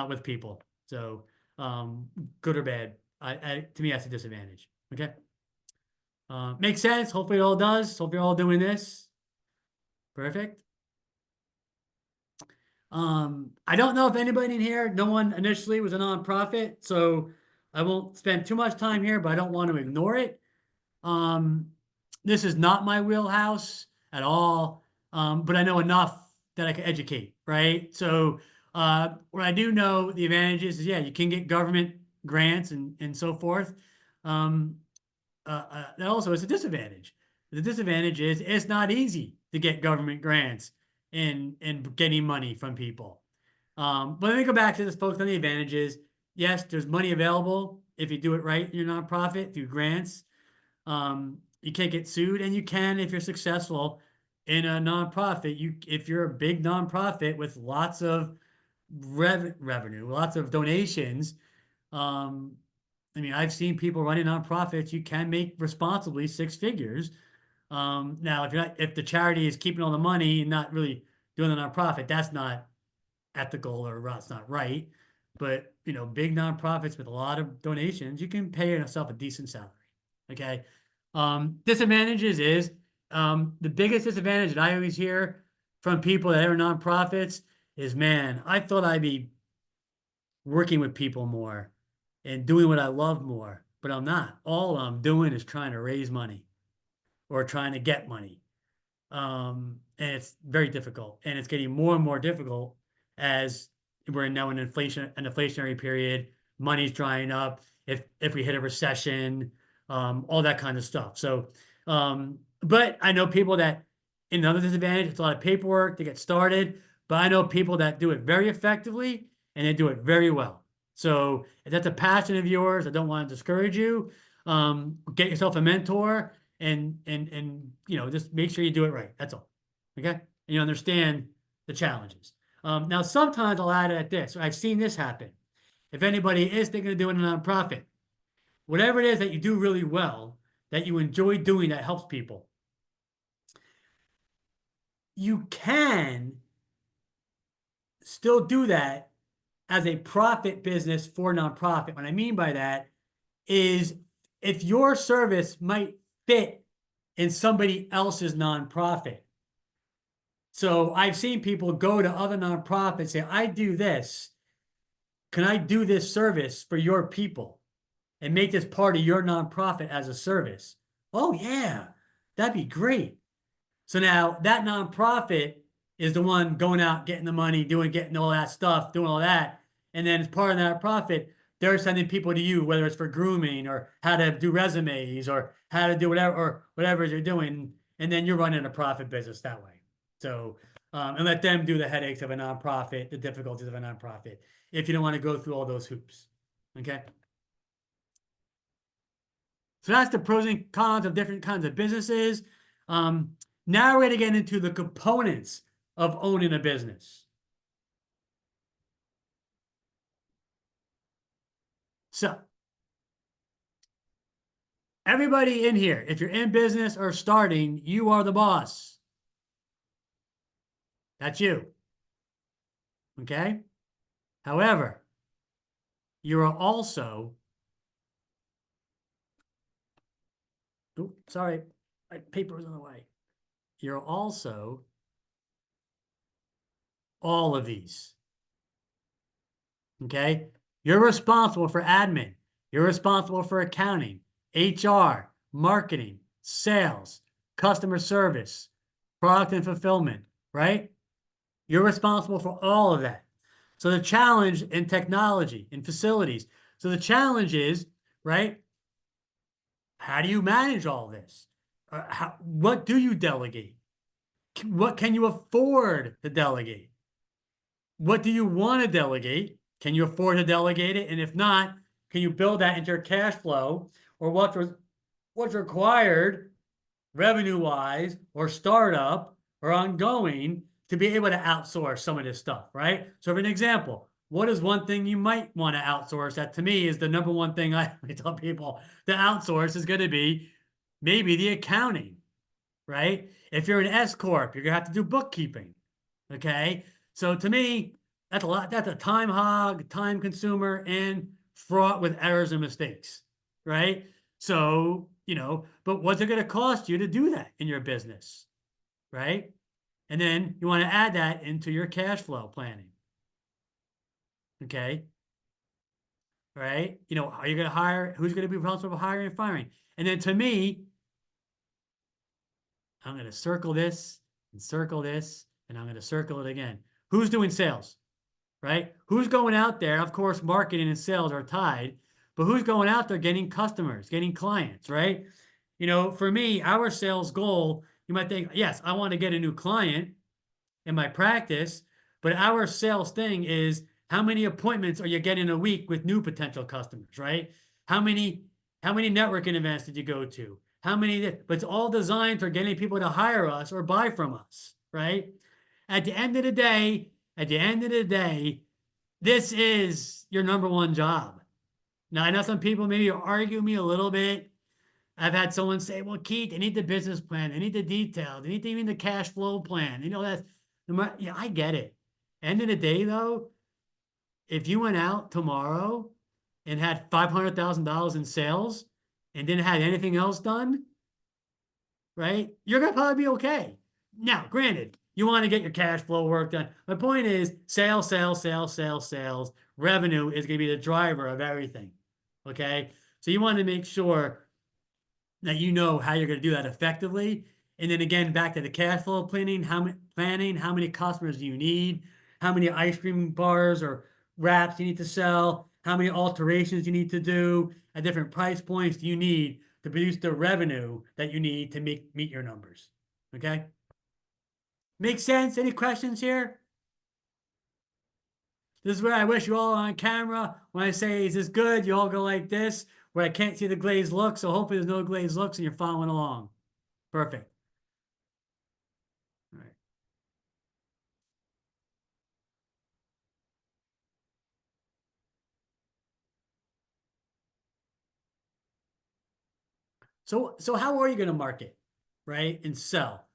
S2: with people. So good or bad. To me, that's a disadvantage. Okay. Makes sense. Hopefully it all does. Hope you're all doing this. Perfect. I don't know if anybody in here, no one initially was a nonprofit, so I won't spend too much time here, but I don't want to ignore it. Um, this is not my wheelhouse at all, but I know enough that I can educate, right? So, what I do know the advantages is, yeah, you can get government grants and so forth. Um, that also is a disadvantage. The disadvantage is it's not easy to get government grants and getting money from people. But let me go back to this, folks, on the advantages. Yes, there's money available if you do it right in your nonprofit through grants. You can't get sued, and you can if you're successful in a nonprofit. If you're a big nonprofit with lots of revenue, lots of donations. Um, I mean, I've seen people running nonprofits. You can make responsibly six figures. Now, if the charity is keeping all the money and not really doing the nonprofit, that's not ethical or it's not right. But big nonprofits with a lot of donations, you can pay yourself a decent salary. Okay. Disadvantages is the biggest disadvantage that I always hear from people that are nonprofits is, man, I thought I'd be working with people more and doing what I love more, but I'm not. All I'm doing is trying to raise money or trying to get money. And it's very difficult, and it's getting more and more difficult as we're now in an inflationary period. Money's drying up. If we hit a recession, all that kind of stuff. So, but I know people that another disadvantage. It's a lot of paperwork to get started, but I know people that do it very effectively and they do it very well. So if that's a passion of yours, I don't want to discourage you. Get yourself a mentor and just make sure you do it right. That's all. Okay. And you understand the challenges. Now sometimes I'll add at this. I've seen this happen. If anybody is thinking of doing a nonprofit, whatever it is that you do really well, that you enjoy doing that helps people, you can still do that as a profit business for nonprofit. What I mean by that is if your service might fit in somebody else's nonprofit. So I've seen people go to other nonprofits, say, I do this. Can I do this service for your people and make this part of your nonprofit as a service? Oh, yeah, that'd be great. So now that nonprofit is the one going out, getting the money, getting all that stuff, doing all that. And then as part of that profit, they're sending people to you, whether it's for grooming or how to do resumes or how to do whatever you're doing. And then you're running a profit business that way. So, and let them do the headaches of a nonprofit, the difficulties of a nonprofit, if you don't want to go through all those hoops. Okay. So that's the pros and cons of different kinds of businesses. Now we're going to get into the components of owning a business. So everybody in here, if you're in business or starting, you are the boss. That's you. Okay? However, you are also, sorry, my paper was in the way. You're also all of these. Okay? You're responsible for admin. You're responsible for accounting, HR, marketing, sales, customer service, product and fulfillment, right? You're responsible for all of that. So the challenge in technology, in facilities. So the challenge is, right? How do you manage all this? What do you delegate? What can you afford to delegate? What do you want to delegate? Can you afford to delegate it? And if not, can you build that into your cash flow or what's required revenue-wise or startup or ongoing to be able to outsource some of this stuff, right? So for an example, what is one thing you might want to outsource? That to me is the number one thing I tell people to outsource is going to be maybe the accounting, right? If you're an S Corp, you're going to have to do bookkeeping, okay? So to me, that's a lot. That's a time hog, time consumer, and fraught with errors and mistakes, right? So, but what's it going to cost you to do that in your business, right? And then you want to add that into your cash flow planning. Okay. Right. Are you going to hire? Who's going to be responsible for hiring and firing? And then to me, I'm going to circle this and circle this, and I'm going to circle it again. Who's doing sales? Right? Who's going out there? Of course, marketing and sales are tied, but who's going out there getting customers, getting clients, right? For me, our sales goal, you might think, yes, I want to get a new client in my practice, but our sales thing is how many appointments are you getting a week with new potential customers, right? How many networking events did you go to? But it's all designed for getting people to hire us or buy from us, right? At the end of the day, this is your number one job. Now, I know some people maybe argue me a little bit. I've had someone say, well, Keith, they need the business plan. They need the detail. They need even the cash flow plan. That's, yeah, I get it. End of the day, though, if you went out tomorrow and had $500,000 in sales and didn't have anything else done, right, you're going to probably be okay. Now, granted, you want to get your cash flow work done. My point is sales, sales, sales, sales, sales. Revenue is going to be the driver of everything. Okay. So you want to make sure that you know how you're going to do that effectively. And then again, back to the cash flow planning, how many customers do you need? How many ice cream bars or wraps you need to sell? How many alterations you need to do at different price points do you need to produce the revenue that you need to meet your numbers? Okay. Make sense? Any questions here? This is where I wish you all on camera. When I say, is this good? You all go like this, where I can't see the glazed look. So hopefully there's no glazed looks and you're following along. Perfect. All right. So how are you going to market, right? And sell?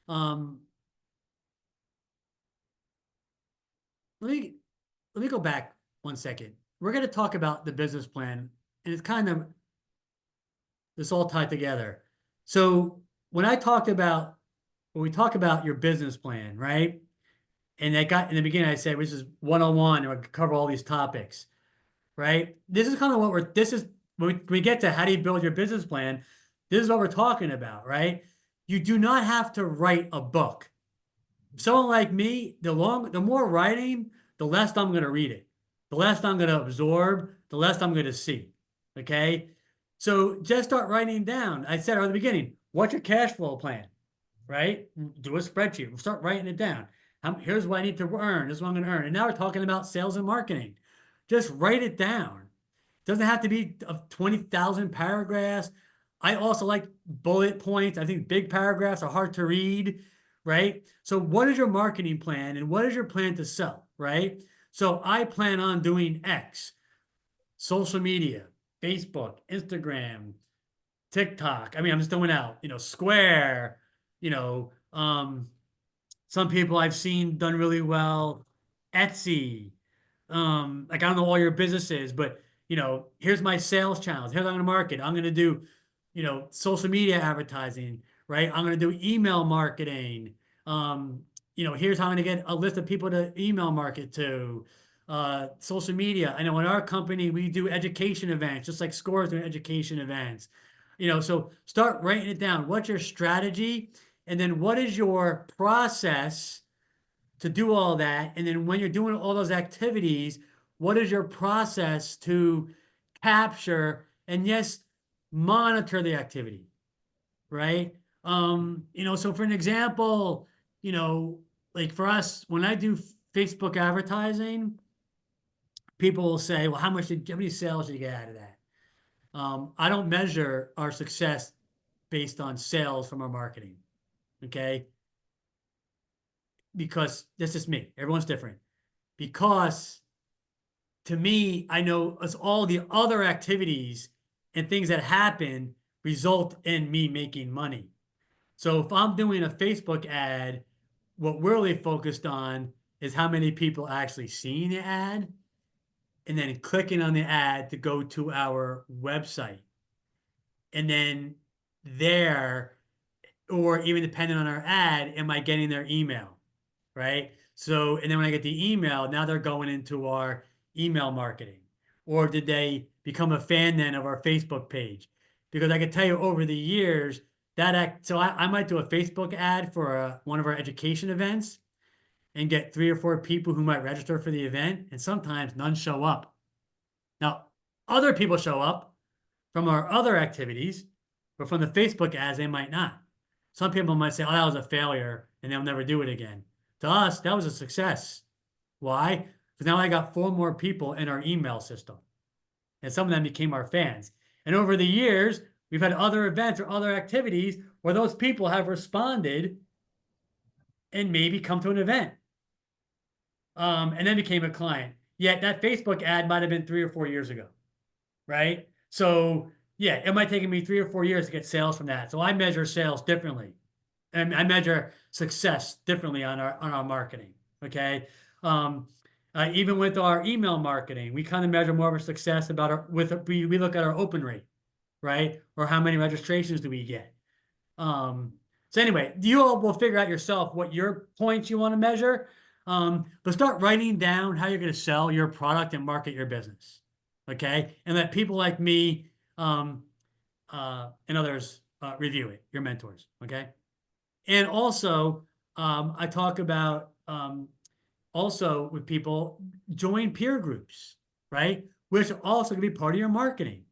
S2: Um, let me go back 1 second. We're going to talk about the business plan, and it's kind of this all tied together. So when we talk about your business plan, right? And I got in the beginning, I said, which is 101, and we cover all these topics, right? This is kind of this is when we get to how do you build your business plan, this is what we're talking about, right? You do not have to write a book. Someone like me, the more writing, the less I'm going to read it, the less I'm going to absorb, the less I'm going to see. Okay. So just start writing down. I said at the beginning, what's your cash flow plan? Right? Do a spreadsheet. We'll start writing it down. Here's what I need to earn. This is what I'm going to earn. And now we're talking about sales and marketing. Just write it down. It doesn't have to be of 20,000 paragraphs. I also like bullet points. I think big paragraphs are hard to read, right? So what is your marketing plan and what is your plan to sell, right? So I plan on doing X, social media, Facebook, Instagram, TikTok. I mean, I'm just throwing out, Square, you know, um, some people I've seen done really well, Etsy. Like I don't know all your businesses, but here's my sales channels. Here's how I'm gonna market. I'm gonna do, social media advertising, right? I'm gonna do email marketing. Here's how I'm gonna get a list of people to email market to. Social media. I know in our company we do education events, just like Scores doing education events. So start writing it down. What's your strategy? And then what is your process to do all that? And then when you're doing all those activities, what is your process to capture and yes, monitor the activity, right? So for an example, like for us, when I do Facebook advertising, people will say, well, how many sales did you get out of that? I don't measure our success based on sales from our marketing. Okay. Because this is me. Everyone's different. Because to me, I know it's all the other activities and things that happen result in me making money. So if I'm doing a Facebook ad, what we're really focused on is how many people actually seeing the ad and then clicking on the ad to go to our website. And then there, or even depending on our ad, am I getting their email? Right? So, and then when I get the email, now they're going into our email marketing. Or did they become a fan then of our Facebook page? Because I can tell you over the years so I might do a Facebook ad for one of our education events and get 3 or 4 people who might register for the event, and sometimes none show up. Now, other people show up from our other activities, but from the Facebook ads, they might not. Some people might say, oh, that was a failure, and they'll never do it again. To us, that was a success. Why? Because now I got 4 more people in our email system, and some of them became our fans. And over the years, we've had other events or other activities where those people have responded and maybe come to an event, and then became a client. Yet that Facebook ad might have been 3 or 4 years ago, right? So yeah, it might take me 3 or 4 years to get sales from that. So I measure sales differently, and I measure success differently on our marketing. Okay, even with our email marketing, we kind of measure more of a success about we look at our open rate, right, or how many registrations do we get. So anyway, you all will figure out yourself what your points you want to measure. But start writing down how you're going to sell your product and market your business. Okay. And let people like me and others review it, your mentors. Okay. And also, I talk about also with people, join peer groups, right? Which are also going to be part of your marketing,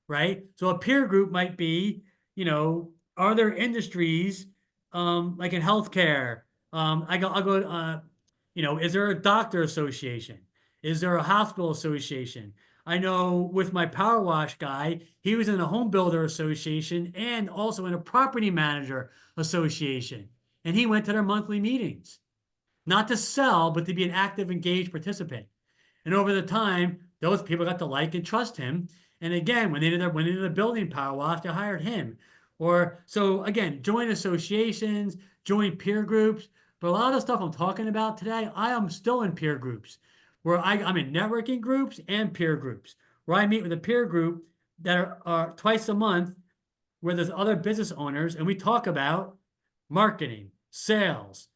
S2: right? So a peer group might be, are there industries like in healthcare? I'll go, is there a doctor association? Is there a hospital association? I know with my power wash guy, he was in a home builder association and also in a property manager association. And he went to their monthly meetings, not to sell, but to be an active, engaged participant. And over the time, those people got to like and trust him. And again, when they did the building power wash, they hired him. Or so again, join associations, join peer groups. But a lot of the stuff I'm talking about today, I am still in peer groups where I'm in networking groups and peer groups where I meet with a peer group that are twice a month where there's other business owners and we talk about marketing, sales,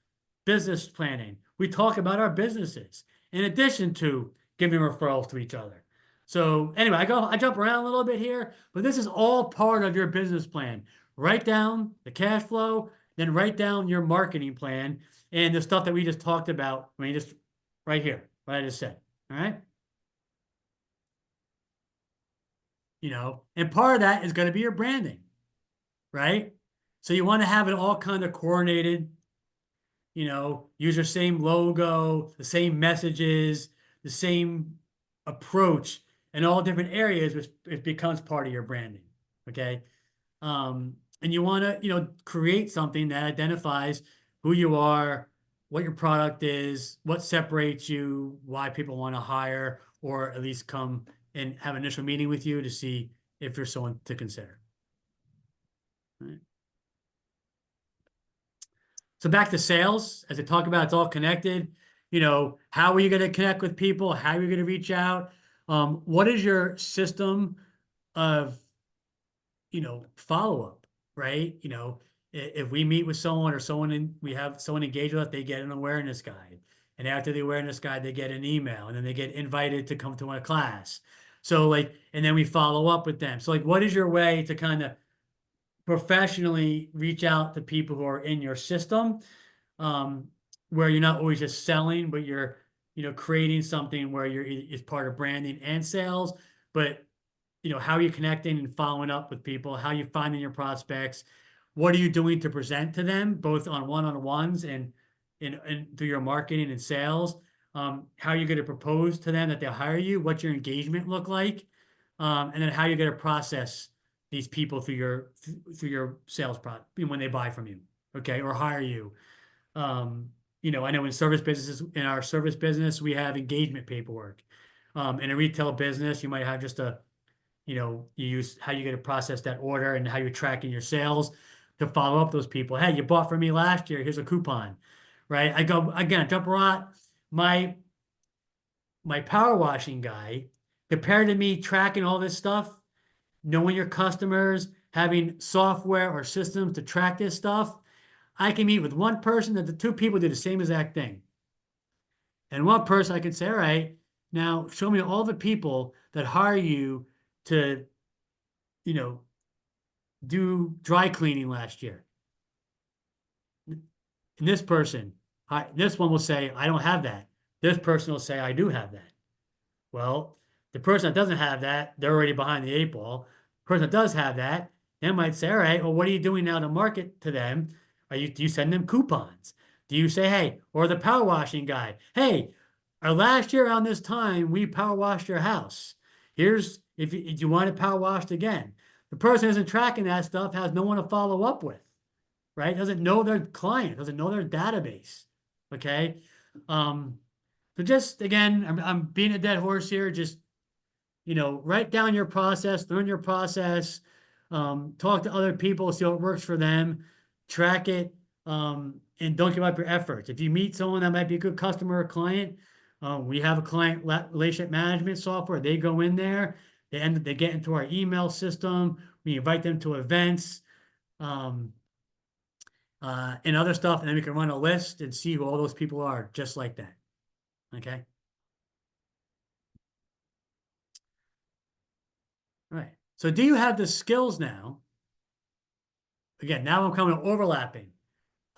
S2: business planning. We talk about our businesses in addition to giving referrals to each other. So anyway, I jump around a little bit here, but this is all part of your business plan. Write down the cash flow, then write down your marketing plan and the stuff that we just talked about. I mean, just right here, what I just said. All right. And part of that is going to be your branding, right? So you want to have it all kind of coordinated, use your same logo, the same messages, the same approach in all different areas, which it becomes part of your branding. Okay. And you want to, create something that identifies who you are, what your product is, what separates you, why people want to hire, or at least come and have an initial meeting with you to see if you're someone to consider. All right. So back to sales, as I talk about, it's all connected. How are you going to connect with people? How are you going to reach out? What is your system of, follow-up, right? If we meet with someone or we have someone engaged with us, they get an awareness guide. And after the awareness guide, they get an email and then they get invited to come to a class. So and then we follow up with them. So what is your way to kind of professionally reach out to people who are in your system, where you're not always just selling, but you're, creating something where it's part of branding and sales, but how are you connecting and following up with people? How are you finding your prospects? What are you doing to present to them, both on one-on-ones and through your marketing and sales? How are you going to propose to them that they'll hire you? What's your engagement look like? And then how are you going to process these people through your sales product when they buy from you, okay, or hire you. I know in our service business, we have engagement paperwork. In a retail business, you might have just you use how you're going to process that order and how you're tracking your sales to follow up those people. Hey, you bought from me last year. Here's a coupon, right? I go again, jump around. My my power washing guy, compared to me tracking all this stuff, knowing your customers, having software or systems to track this stuff, I can meet with one person that the two people do the same exact thing. And one person I can say, all right, now show me all the people that hire you to, you know, do dry cleaning last year. And this person, this one will say, I don't have that. This person will say, I do have that. Well, the person that doesn't have that, they're already behind the eight ball. The person that does have that, they might say, all right, well, what are you doing now to market to them? Do you send them coupons? Do you say, hey, or the power washing guy, hey, last year around this time, we power washed your house. Here's if you want it power washed again. The person who isn't tracking that stuff has no one to follow up with, right? Doesn't know their client, doesn't know their database. Okay. Um, so just again, I'm being a dead horse here. Just write down your process, learn your process, talk to other people, see what works for them, track it, and don't give up your efforts. If you meet someone that might be a good customer or client, we have a client relationship management software. They go in there, they get into our email system. We invite them to events, um, and other stuff, and then we can run a list and see who all those people are, just like that. Okay. All right. So do you have the skills now? Again, now I'm coming to overlapping.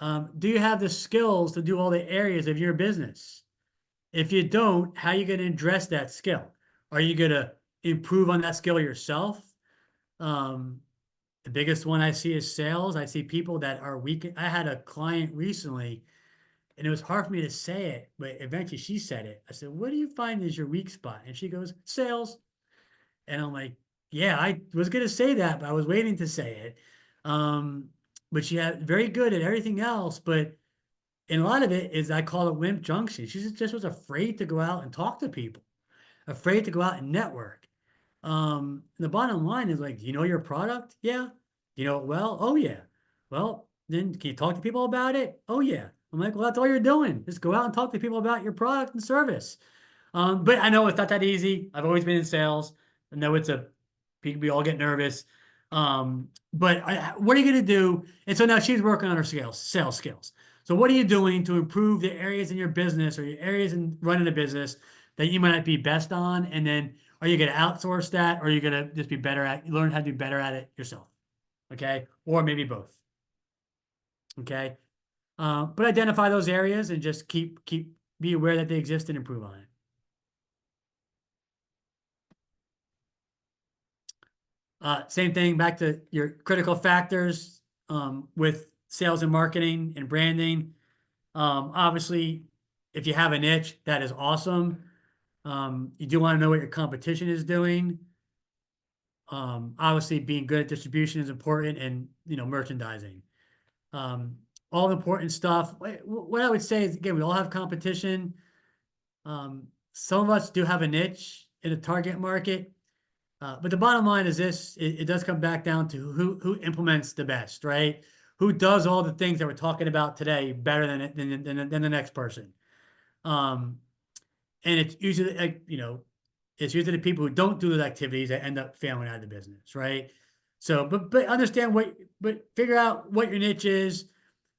S2: Do you have the skills to do all the areas of your business? If you don't, how are you going to address that skill? Are you going to improve on that skill yourself? Um, the biggest one I see is sales. I see people that are weak. I had a client recently, and it was hard for me to say it, but eventually she said it. I said, what do you find is your weak spot? And she goes, sales. And I'm like, yeah, I was going to say that, but I was waiting to say it. But she had very good at everything else. But and a lot of it is I call it wimp junction. She just was afraid to go out and talk to people, afraid to go out and network. The bottom line is like, do you know your product? Yeah. Do you know it well? Oh yeah. Well, then can you talk to people about it? Oh yeah. I'm like, well, that's all you're doing. Just go out and talk to people about your product and service. But I know it's not that easy. I've always been in sales. I know we all get nervous. But what are you going to do? And so now she's working on her sales skills. So what are you doing to improve the areas in your business or your areas in running a business that you might not be best on? And then are you going to outsource that, or are you going to just learn how to be better at it yourself? Okay. Or maybe both. Okay. But identify those areas and just be aware that they exist and improve on it. Same thing back to your critical factors with sales and marketing and branding. Obviously, if you have a niche, that is awesome. You do want to know what your competition is doing. Obviously, being good at distribution is important, and merchandising. Um, all important stuff. What I would say is, again, we all have competition. Some of us do have a niche in a target market. But the bottom line is this: it does come back down to who implements the best, right? Who does all the things that we're talking about today better than the next person. Um, and it's usually it's usually the people who don't do those activities that end up failing out of the business, right? So, but understand but figure out what your niche is.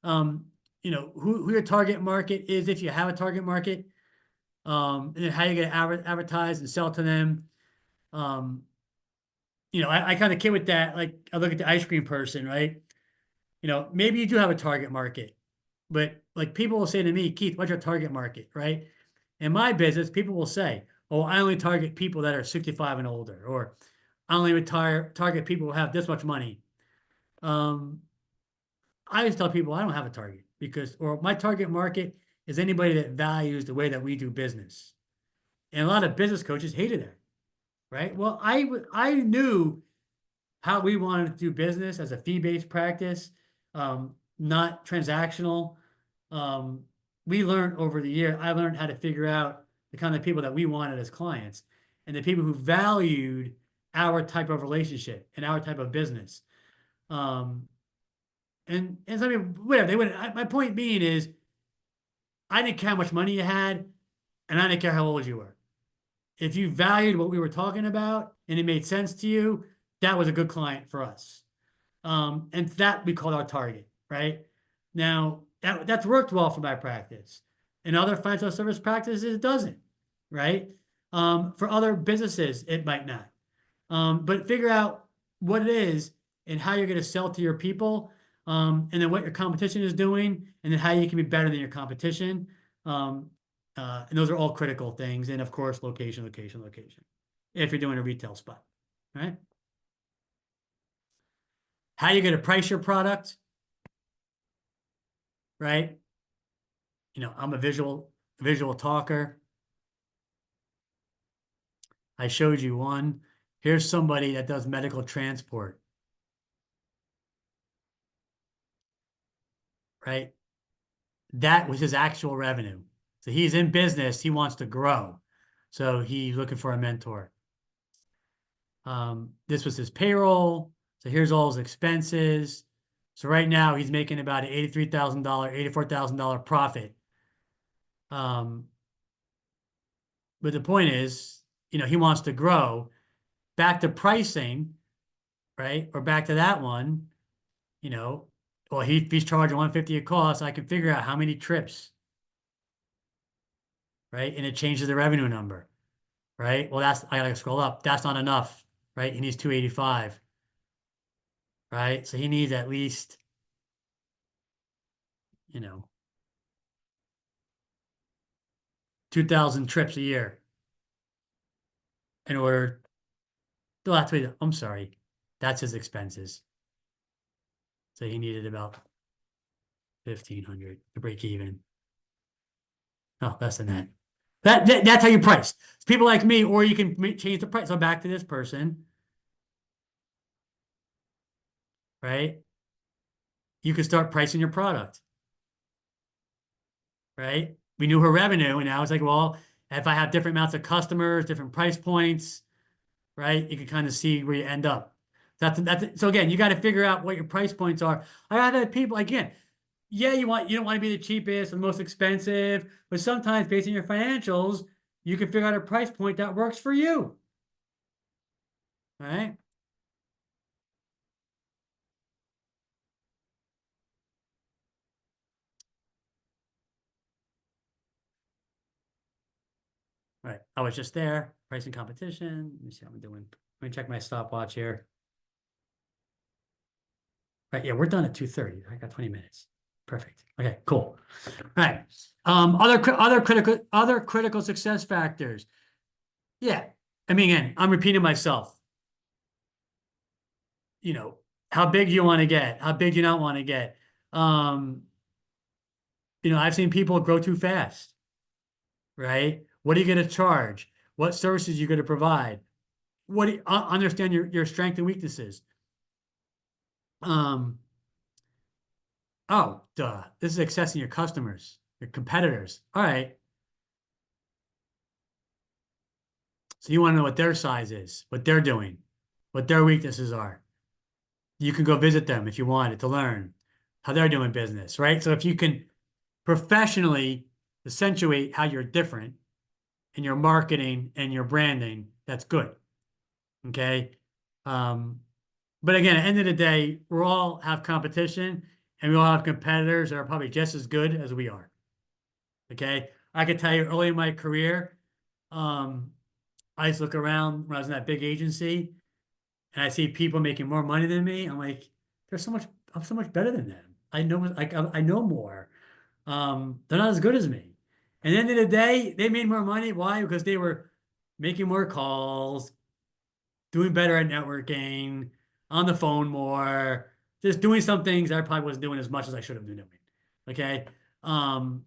S2: Who your target market is if you have a target market. And then how you get to advertise and sell to them. I kind of kid with that. Like I look at the ice cream person, right? Maybe you do have a target market, but like people will say to me, Keith, what's your target market, right? In my business, people will say, oh, I only target people that are 65 and older, or I only target people who have this much money. Um, I always tell people I don't have a target or my target market is anybody that values the way that we do business. And a lot of business coaches hated that, right? Well, I knew how we wanted to do business as a fee-based practice, not transactional. Um, we learned over the year, I learned how to figure out the kind of people that we wanted as clients and the people who valued our type of relationship and our type of business. Um, and so I mean, whatever they wouldn't. My point being is, I didn't care how much money you had, and I didn't care how old you were. if you valued what we were talking about and it made sense to you, that was a good client for us. And that we called our target, right? Now, that's worked well for my practice. In other financial service practices, it doesn't, right? For other businesses, it might not. But figure out what it is and how you're going to sell to your people, and then what your competition is doing, and then how you can be better than your competition. And those are all critical things. And of course, location, location, location, if you're doing a retail spot, right? How you going to price your product, right? You know, I'm a visual talker. I showed you one. Here's somebody that does medical transport, right? That was his actual revenue. So he's in business. He wants to grow. So he's looking for a mentor. This was his payroll. So here's all his expenses. So right now he's making about an $83,000, $84,000 profit. But the point is, you know, he wants to grow. Back to pricing, right? Or back to that one, you know, well, if he's charging 150 a cost, I can figure out how many trips, right? And it changes the revenue number, right? Well, I gotta scroll up. That's not enough, right? He needs 285, right? So he needs at least, you know, 2,000 trips a year in order. No, I'm sorry. That's his expenses. So he needed about 1,500 to break even. Oh, less than that. That's how you price. It's people like me, or you can change the price. So back to this person, right? You can start pricing your product, right? We knew her revenue, and now it's like, well, if I have different amounts of customers, different price points, right? You can kind of see where you end up. So again, you got to figure out what your price points are. I have had people again. Yeah, you don't want to be the cheapest or the most expensive, but sometimes based on your financials, you can figure out a price point that works for you. All right. All right. I was just there. Pricing competition. Let me see how I'm doing. Let me check my stopwatch here. Right. Yeah, we're done at 2:30. I got 20 minutes. Perfect. Okay, cool. All right. Other critical success factors. Yeah. I mean, again, I'm repeating myself. You know, how big you want to get, how big you not want to get. Um, you know, I've seen people grow too fast, right? What are you going to charge? What services are you going to provide? What do you, understand your strengths and weaknesses? Um, oh, duh. This is accessing your customers, your competitors. All right. So you want to know what their size is, what they're doing, what their weaknesses are. You can go visit them if you wanted to learn how they're doing business, right? So if you can professionally accentuate how you're different in your marketing and your branding, that's good. Okay. But again, at the end of the day, we all have competition and we all have competitors that are probably just as good as we are. Okay. I could tell you early in my career, I used to look around when I was in that big agency and I see people making more money than me. I'm like, I'm so much better than them. I know, like, I know more. They're not as good as me. And at the end of the day, they made more money. Why? Because they were making more calls, doing better at networking, on the phone more, just doing some things I probably wasn't doing as much as I should have been doing. Okay. But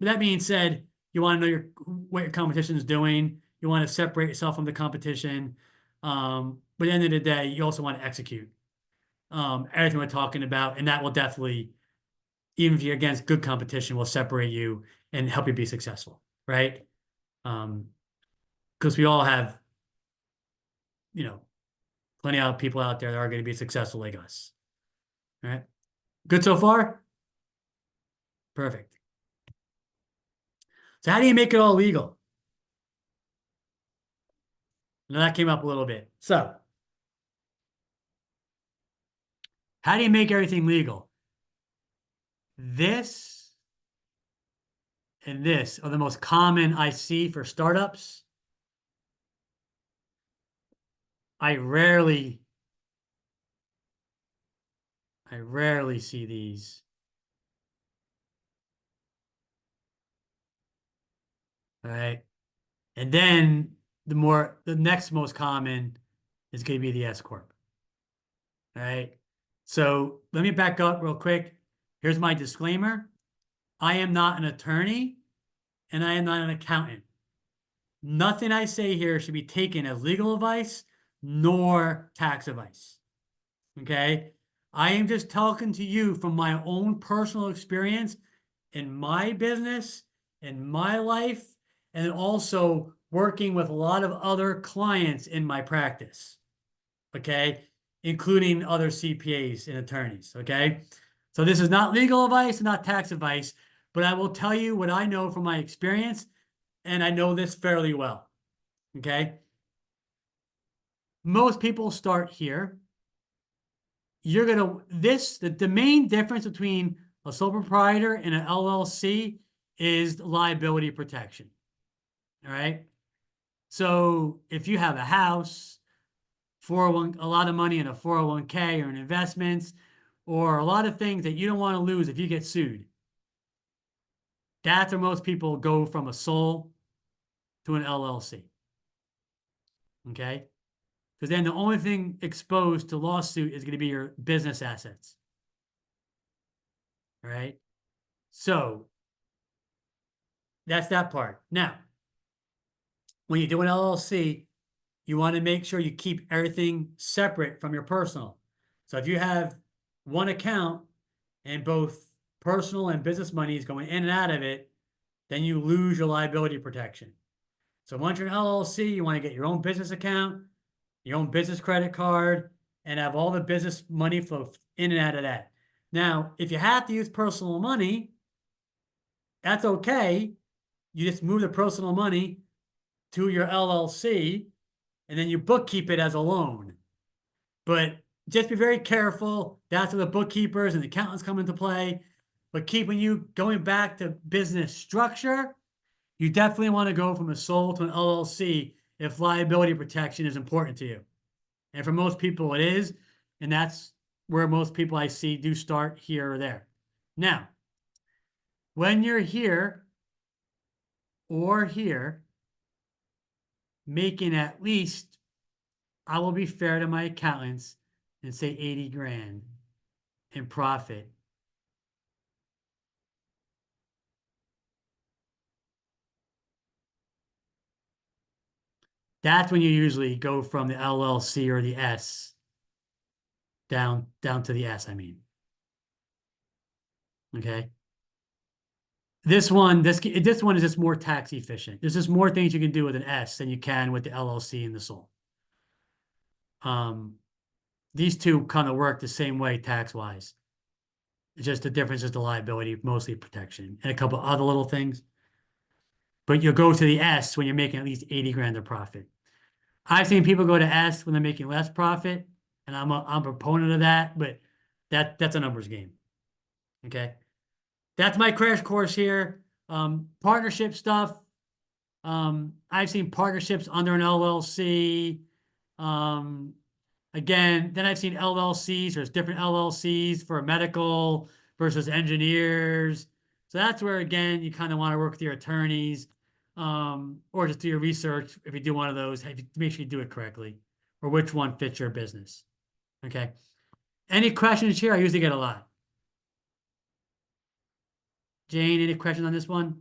S2: that being said, you want to know what your competition is doing. You want to separate yourself from the competition. But at the end of the day, you also want to execute everything we're talking about, and that will definitely, even if you're against good competition, will separate you and help you be successful, right? Because we all have, you know, plenty of people out there that are going to be successful like us. All right. Good so far? Perfect. So how do you make it all legal? Now that came up a little bit. So, how do you make everything legal? This and this are the most common I see for startups. I rarely see these. All right. And then the next most common is going to be the S corp. All right. So let me back up real quick. Here's my disclaimer. I am not an attorney and I am not an accountant. Nothing I say here should be taken as legal advice nor tax advice. Okay. I am just talking to you from my own personal experience in my business, in my life, and also working with a lot of other clients in my practice. Okay. Including other CPAs and attorneys. Okay. So this is not legal advice and not tax advice, but I will tell you what I know from my experience, and I know this fairly well. Okay. Most people start here. You're going to, the main difference between a sole proprietor and an LLC is liability protection. All right. So if you have a house, 401, a lot of money in a 401k or in investments, or a lot of things that you don't want to lose if you get sued, that's where most people go from a sole to an LLC. Okay. Because then the only thing exposed to lawsuit is going to be your business assets. All right. So that's that part. Now, when you do an LLC, you want to make sure you keep everything separate from your personal. So if you have one account and both personal and business money is going in and out of it, then you lose your liability protection. So once you're an LLC, you want to get your own business account, your own business credit card, and have all the business money flow in and out of that. Now, if you have to use personal money, that's okay. You just move the personal money to your LLC, and then you bookkeep it as a loan. But just be very careful. That's where the bookkeepers and the accountants come into play. But keeping you going back to business structure, you definitely want to go from a sole to an LLC if liability protection is important to you. And for most people, it is. And that's where most people I see do start here or there. Now, when you're here or here, making at least, I will be fair to my accountants and say 80 grand in profit. That's when you usually go from the LLC or the S down to the S, I mean. Okay. This one is just more tax efficient. There's just more things you can do with an S than you can with the LLC and the sole. These two kind of work the same way tax-wise. It's just the difference is the liability, mostly protection, and a couple other little things. But you'll go to the S when you're making at least 80 grand of profit. I've seen people go to S when they're making less profit, and I'm a proponent of that, but that's a numbers game. Okay. That's my crash course here. Partnership stuff. I've seen partnerships under an LLC. Again, then I've seen LLCs. There's different LLCs for medical versus engineers. So that's where, again, you kind of want to work with your attorneys, or just do your research if you do one of those. Make sure you do it correctly, or which one fits your business. Okay. Any questions here? I usually get a lot. Jane, any questions on this one?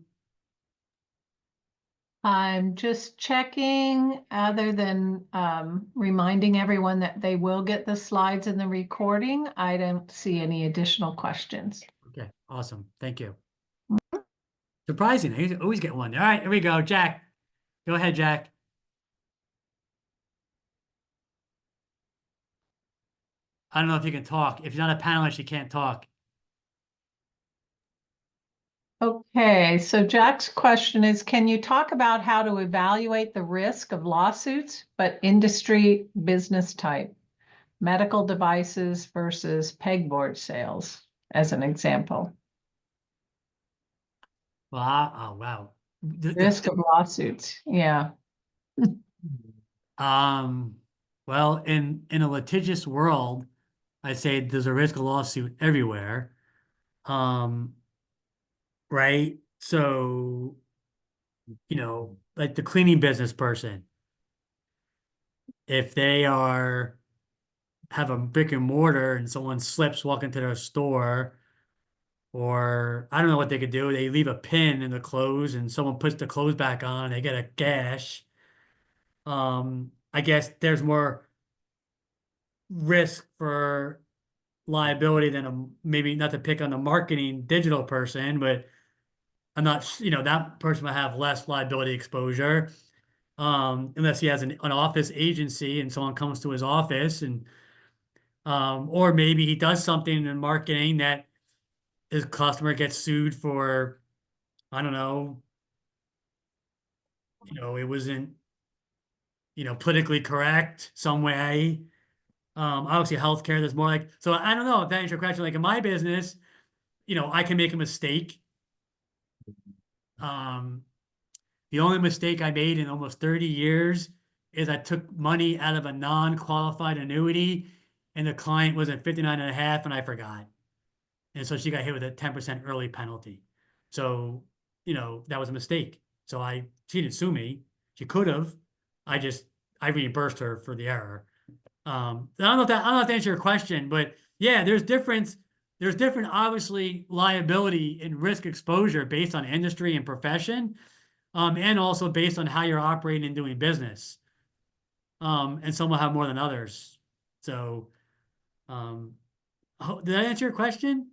S1: I'm just checking, other than reminding everyone that they will get the slides in the recording. I don't see any additional questions.
S2: Okay, awesome. Thank you. Surprising. I always get one. All right, here we go. Jack. Go ahead, Jack. I don't know if you can talk. If you're not a panelist, you can't talk.
S1: Okay. Okay, so Jack's question is, can you talk about how to evaluate the risk of lawsuits, but industry business type, medical devices versus pegboard sales, as an example?
S2: Well, oh, wow.
S1: Risk of lawsuits, yeah.
S2: Um, well, in a litigious world, I say there's a risk of lawsuit everywhere. Um, right? So, like the cleaning business person, if they have a brick and mortar and someone slips walking to their store, or I don't know what they could do, they leave a pin in the clothes and someone puts the clothes back on, they get a gash. I guess there's more risk for liability than maybe not to pick on the marketing digital person, but I'm not, that person might have less liability exposure. Unless he has an office agency and someone comes to his office and or maybe he does something in marketing that his customer gets sued for, I don't know, it wasn't, politically correct some way. Obviously healthcare, there's more like, so I don't know if that answers your question. Like in my business, I can make a mistake. Um, the only mistake I made in almost 30 years is I took money out of a non-qualified annuity and the client was at 59 and a half and I forgot. And so she got hit with a 10% early penalty. So, that was a mistake. So she didn't sue me. She could have. I just, I reimbursed her for the error. I don't know if that answers your question, but yeah, there's different, obviously, liability and risk exposure based on industry and profession, and also based on how you're operating and doing business. And some will have more than others. So, um, did I answer your question?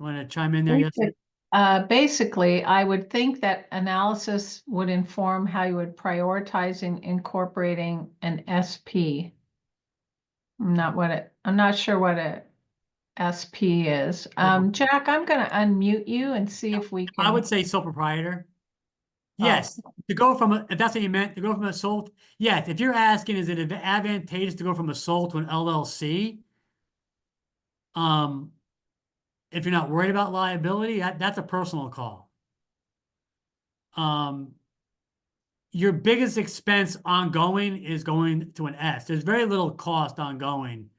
S2: Want to chime in there? Yes.
S1: Basically, I would think that analysis would inform how you would prioritize in incorporating an SP. I'm not sure what a SP is. Jack, I'm going to unmute you and see if we
S2: I would
S1: can.
S2: say sole proprietor.
S1: Oh,
S2: Yes. If that's what you meant, to go from a sole, yes. If you're asking, is it advantageous to go from a sole to an LLC? Um, if you're not worried about liability, that's a personal call. Um, your biggest expense ongoing is going to an S. There's very little cost ongoing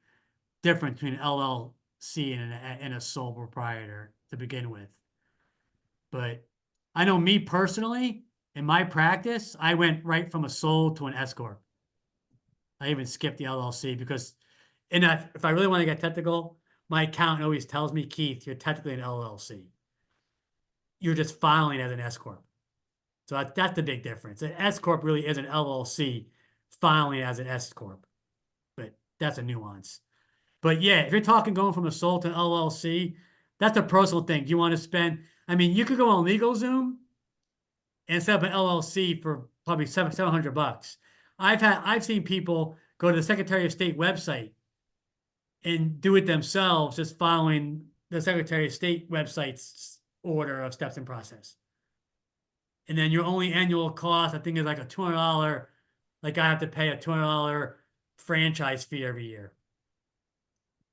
S2: difference between an LLC and a sole proprietor to begin with. But I know me personally, in my practice, I went right from a sole to an S corp. I even skipped the LLC because if I really want to get technical, my accountant always tells me, Keith, you're technically an LLC. You're just filing as an S corp. So that's the big difference. An S corp really is an LLC filing as an S corp, but that's a nuance. But yeah, if you're talking going from a sole to an LLC, that's a personal thing. Do you want to spend? I mean, you could go on LegalZoom and set up an LLC for probably $700. I've seen people go to the Secretary of State website and do it themselves, just following the Secretary of State website's order of steps and process. And then your only annual cost, I think, is like a $200. Like I have to pay a $200 franchise fee every year.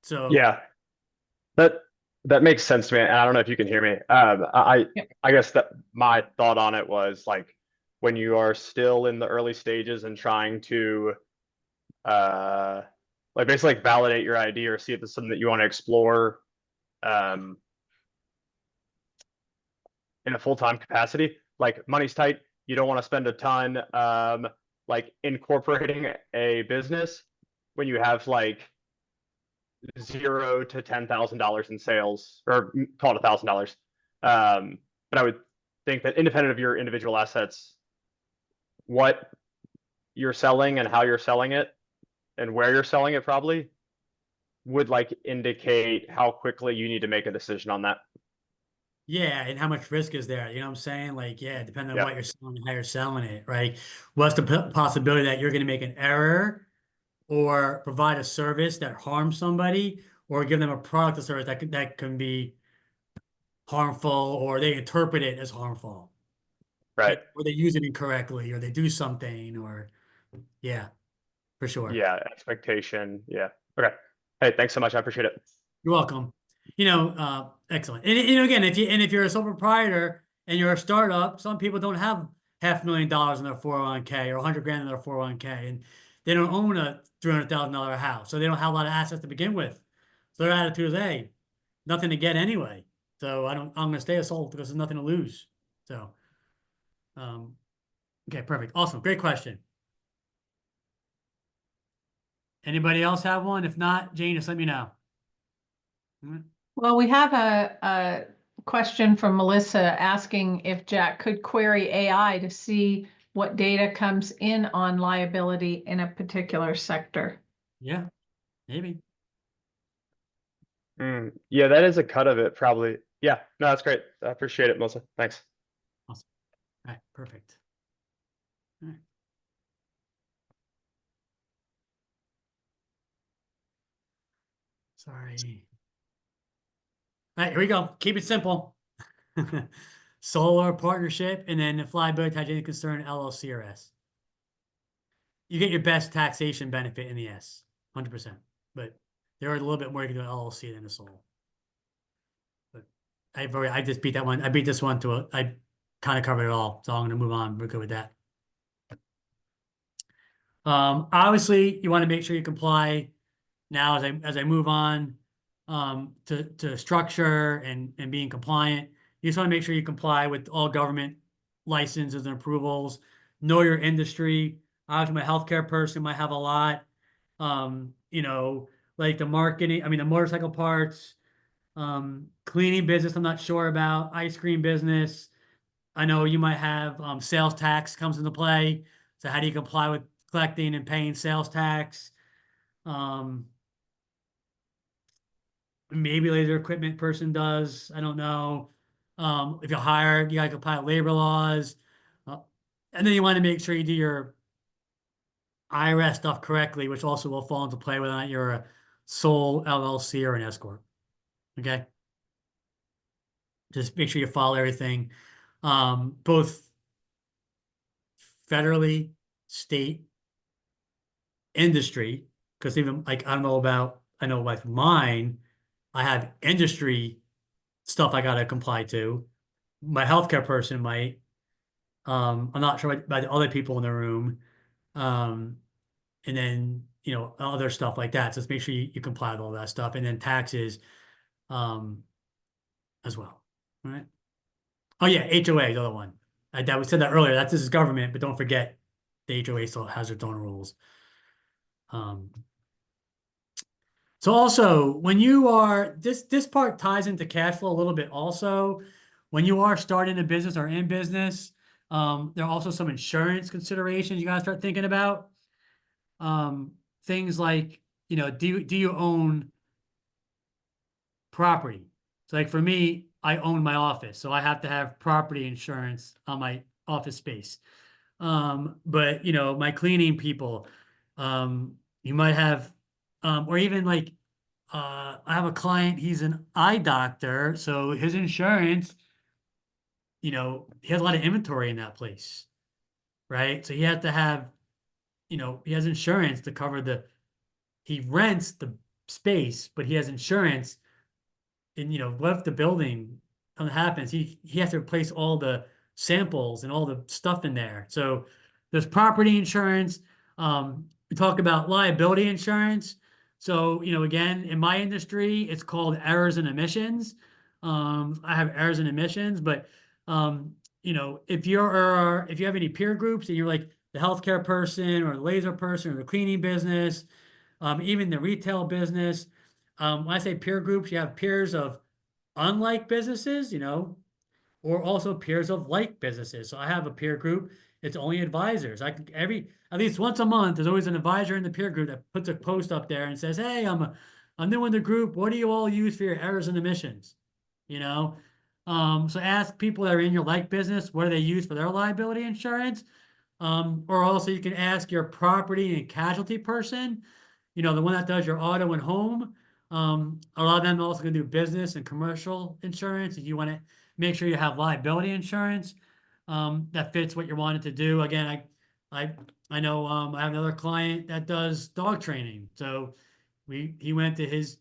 S2: So
S3: Yeah, that that makes sense to me. And I don't know if you can hear me.
S1: yeah.
S3: I guess that my thought on it was like when you are still in the early stages and trying to uh like basically like validate your idea or see if it's something that you want to explore um in a full-time capacity. Like money's tight, you don't want to spend a ton like incorporating a business when you have like $0 to $10,000 in sales, or call it $1,000. But I would think that independent of your individual assets, what you're selling and how you're selling it and where you're selling it probably would like indicate how quickly you need to make a decision on that.
S2: yeah, and how much risk is there? You know what I'm saying? Like, yeah, depending on
S3: Yeah.
S2: what you're selling and how you're selling it, right? What's the possibility that you're going to make an error or provide a service that harms somebody, or give them a product or service that can be harmful, or they interpret it as harmful,
S3: Right.
S2: or they use it incorrectly, or they do something, or yeah, for sure.
S3: Yeah. Expectation. Yeah. Okay. Hey, thanks so much. I appreciate it.
S2: You're welcome. Excellent. And again, if you're a sole proprietor and you're a startup, some people don't have $500,000 in their 401k or 100 grand in their 401k, and they don't own a $300,000 house, so they don't have a lot of assets to begin with. So their attitude is, hey, nothing to get anyway. So I'm going to stay a sole because there's nothing to lose. So, okay, perfect, awesome, great question. Anybody else have one? If not, Jane, just let me know.
S1: Well, we have a question from Melissa asking if Jack could query AI to see what data comes in on liability in a particular sector.
S2: Yeah, maybe.
S3: Yeah, that is a cut of it, probably. Yeah, no, that's great. I appreciate it, Melissa. Thanks.
S2: Awesome. All right, perfect. All right. Sorry. All right, here we go. Keep it simple. Solar partnership, and then if liability has any concern, LLC or S. You get your best taxation benefit in the S, 100%. But there are a little bit more you can do in LLC than the sole. But I just beat that one. I beat this one I kind of covered it all, so I'm going to move on. We're good with that. Obviously, you want to make sure you comply now as I move on to structure and being compliant. You just want to make sure you comply with all government licenses and approvals. Know your industry. Obviously, my healthcare person might have a lot. Like the marketing, the motorcycle parts, cleaning business, I'm not sure about. Ice cream business. I know you might have sales tax comes into play. So how do you comply with collecting and paying sales tax? Maybe laser equipment person does. I don't know. If you're hired, you got to comply with labor laws. And then you want to make sure you do your IRS stuff correctly, which also will fall into play whether or not you're a sole LLC or an S corp. Okay. Just make sure you follow everything, both federally, state, industry. Because even like I know like mine, I have industry stuff I got to comply to. My healthcare person might. I'm not sure about the other people in the room. And then, other stuff like that. So just make sure you comply with all that stuff. And then taxes as well. All right. Oh, yeah. HOA is the other one. We said that earlier. This is government, but don't forget the HOA still has its own rules. So also, when you are, this part ties into cash flow a little bit also. When you are starting a business or in business, there are also some insurance considerations you got to start thinking about. Things like, do you own property? So like for me, I own my office, so I have to have property insurance on my office space. But my cleaning people, you might have, or even like, I have a client, he's an eye doctor, so his insurance, he has a lot of inventory in that place, right? So he has to have, he has insurance to cover he rents the space, but he has insurance. And what if the building happens? He has to replace all the samples and all the stuff in there. So there's property insurance. We talk about liability insurance. So again, in my industry, it's called errors and omissions. I have errors and omissions, but if you have any peer groups and you're like the healthcare person or the laser person or the cleaning business, even the retail business. When I say peer groups, you have peers of unlike businesses, or also peers of like businesses. So I have a peer group. It's only advisors. At least once a month, there's always an advisor in the peer group that puts a post up there and says, "Hey, I'm new in the group. What do you all use for your errors and omissions?" So ask people that are in your like business, what do they use for their liability insurance? Or also you can ask your property and casualty person, the one that does your auto and home, A lot of them also gonna do business and commercial insurance. If you want to make sure you have liability insurance, that fits what you're wanting to do. Again, I, I know, I have another client that does dog training. So he went to his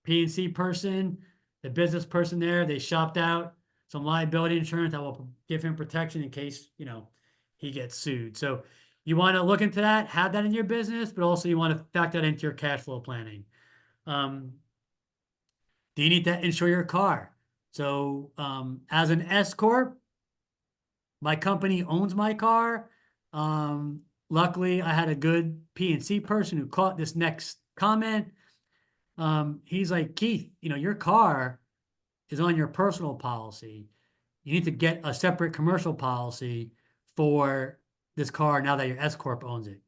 S2: P&C person, the business person there, they shopped out some liability insurance that will give him protection in case, he gets sued. So you want to look into that, have that in your business, but also you want to factor that into your cash flow planning. Do you need to insure your car? So, as an S corp, my company owns my car. Luckily, I had a good P&C person who caught this next comment. He's like, Keith, your car is on your personal policy. You need to get a separate commercial policy for this car now that your S corp owns it.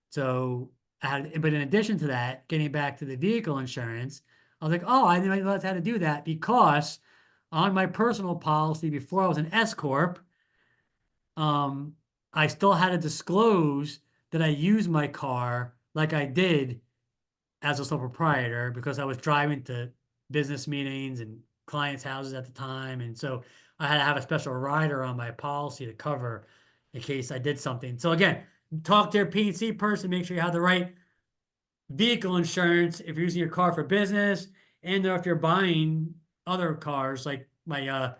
S2: So but in addition to that, getting back to the vehicle insurance, I was like, oh, I didn't realize how to do that because on my personal policy before I was an S corp, I still had to disclose that I use my car like I did as a sole proprietor because I was driving to business meetings and clients' houses at the time. And so I had to have a special rider on my policy to cover in case I did something. So again, talk to your P&C person, make sure you have the right vehicle insurance if you're using your car for business and if you're buying other cars like my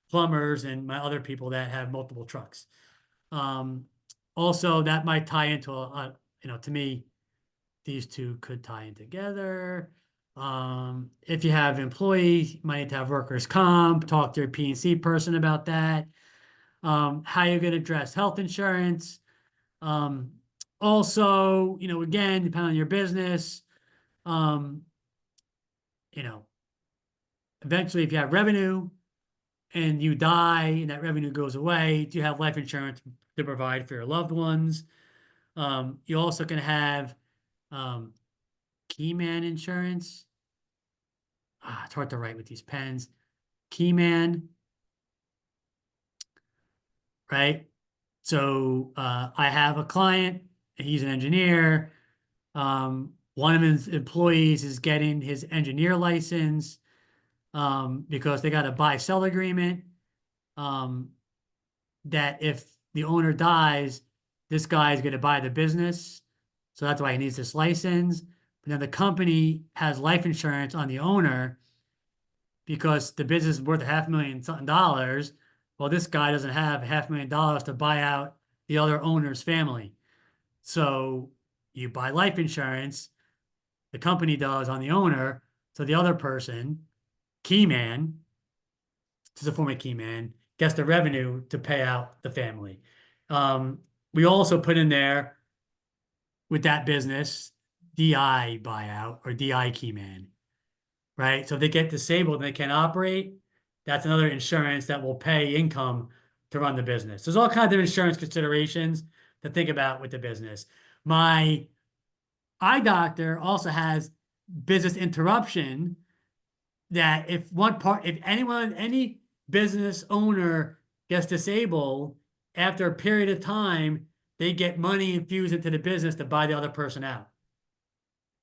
S2: plumbers and my other people that have multiple trucks. Also, that might tie into to me, these two could tie in together. If you have employees, you might need to have workers' comp, talk to your P&C person about that. How you're going to address health insurance. Also, again, depending on your business, um, eventually if you have revenue and you die and that revenue goes away, do you have life insurance to provide for your loved ones? You also can have Keyman insurance. It's hard to write with these pens. Keyman, right? So I have a client, he's an engineer. One of his employees is getting his engineer license because they got a buy-sell agreement that if the owner dies, this guy is going to buy the business. So that's why he needs this license. But then the company has life insurance on the owner because the business is worth $500,000 something dollars. Well, this guy doesn't have $500,000 to buy out the other owner's family. So you buy life insurance, the company does on the owner. So the other person, Keyman, this is a form of Keyman, gets the revenue to pay out the family. We also put in there with that business, DI buyout or DI Keyman, right? So if they get disabled and they can't operate, that's another insurance that will pay income to run the business. There's all kinds of insurance considerations to think about with the business. My eye doctor also has business interruption that if any business owner gets disabled, after a period of time, they get money infused into the business to buy the other person out,